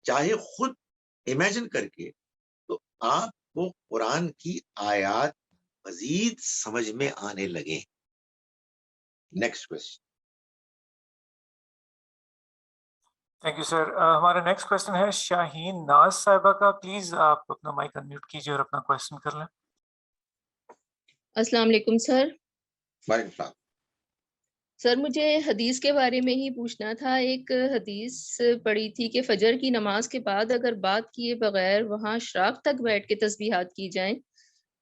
چاہے خود امیجن کر کے، تو آپ کو قرآن کی آیات مزید سمجھ میں آنے لگے. Next question. Thank you sir. ہمارا نیکسٹ کوشچن ہے شاہین ناز صاحبہ کا. پلیز آپ اپنا مائک انمیوٹ کیجیے اور اپنا کوشچن کر لیں. السلام علیکم سر. وعلیکم السلام. سر مجھے حدیث کے بارے میں ہی پوچھنا تھا. ایک حدیث پڑھی تھی کہ فجر کی نماز کے بعد اگر بات کیے بغیر وہاں شراق تک بیٹھ کے تسبیحات کی جائیں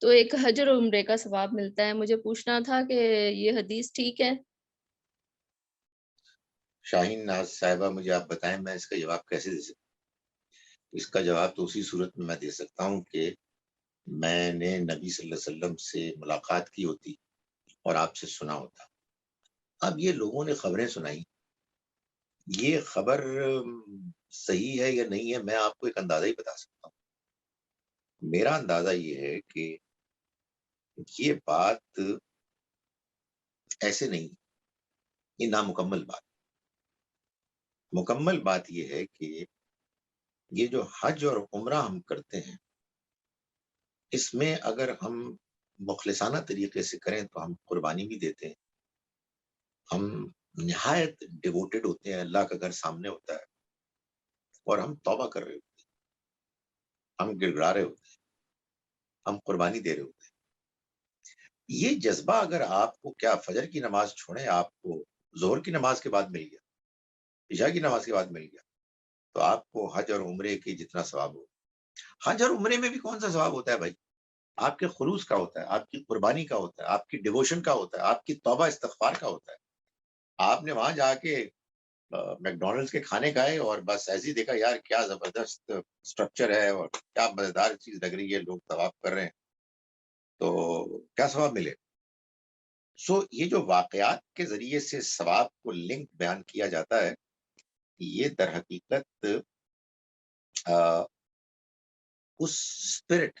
تو ایک حج اور عمرے کا ثواب ملتا ہے. مجھے پوچھنا تھا کہ یہ حدیث ٹھیک ہے؟ شاہین ناز صاحبہ مجھے آپ بتائیں میں اس کا جواب کیسے دے سکتا ہوں. اس کا جواب تو اسی صورت میں دے سکتا ہوں کہ میں نے نبی صلی اللہ علیہ وسلم سے ملاقات کی ہوتی اور آپ سے سنا ہوتا. اب یہ لوگوں نے خبریں سنائی، یہ خبر صحیح ہے یا نہیں ہے میں آپ کو ایک اندازہ ہی بتا سکتا ہوں. میرا اندازہ یہ ہے کہ یہ بات ایسے نہیں، یہ نامکمل بات. مکمل بات یہ ہے کہ یہ جو حج اور عمرہ ہم کرتے ہیں، اس میں اگر ہم مخلصانہ طریقے سے کریں تو ہم قربانی بھی دیتے ہیں، ہم نہایت ڈیووٹڈ ہوتے ہیں، اللہ کا گھر سامنے ہوتا ہے اور ہم توبہ کر رہے ہوتے ہیں، ہم گڑ گڑا رہے ہوتے ہیں، ہم قربانی دے رہے ہوتے ہیں. یہ جذبہ اگر آپ کو، کیا فجر کی نماز چھوڑیں، آپ کو ظہر کی نماز کے بعد مل گیا، عشاء کی نماز کے بعد مل گیا، تو آپ کو حج اور عمرے کی جتنا ثواب ہو. حج اور عمرے میں بھی کون سا ثواب ہوتا ہے بھائی؟ آپ کے خلوص کا ہوتا ہے، آپ کی قربانی کا ہوتا ہے، آپ کی ڈیووشن کا ہوتا ہے، آپ کی توبہ استغفار کا ہوتا ہے. آپ نے وہاں جا کے میک ڈونلڈس کے کھانے کھائے اور بس ایسے ہی دیکھا یار کیا زبردست اسٹرکچر ہے اور کیا مزیدار چیز لگ رہی ہے، لوگ طواف کر رہے ہیں، تو کیا ثواب ملے؟ سو یہ جو واقعات کے ذریعے سے ثواب کو لنک بیان کیا جاتا ہے، یہ در حقیقت اس spirit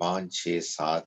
5, 6, 7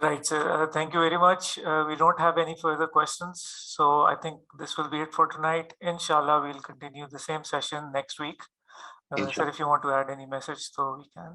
Right, sir. Thank you very much. We don't have any further questions, so I think this will be it for tonight. Inshallah, we'll continue the same session next week. Sir, if you want to add any message, so we can.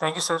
Thank you, sir.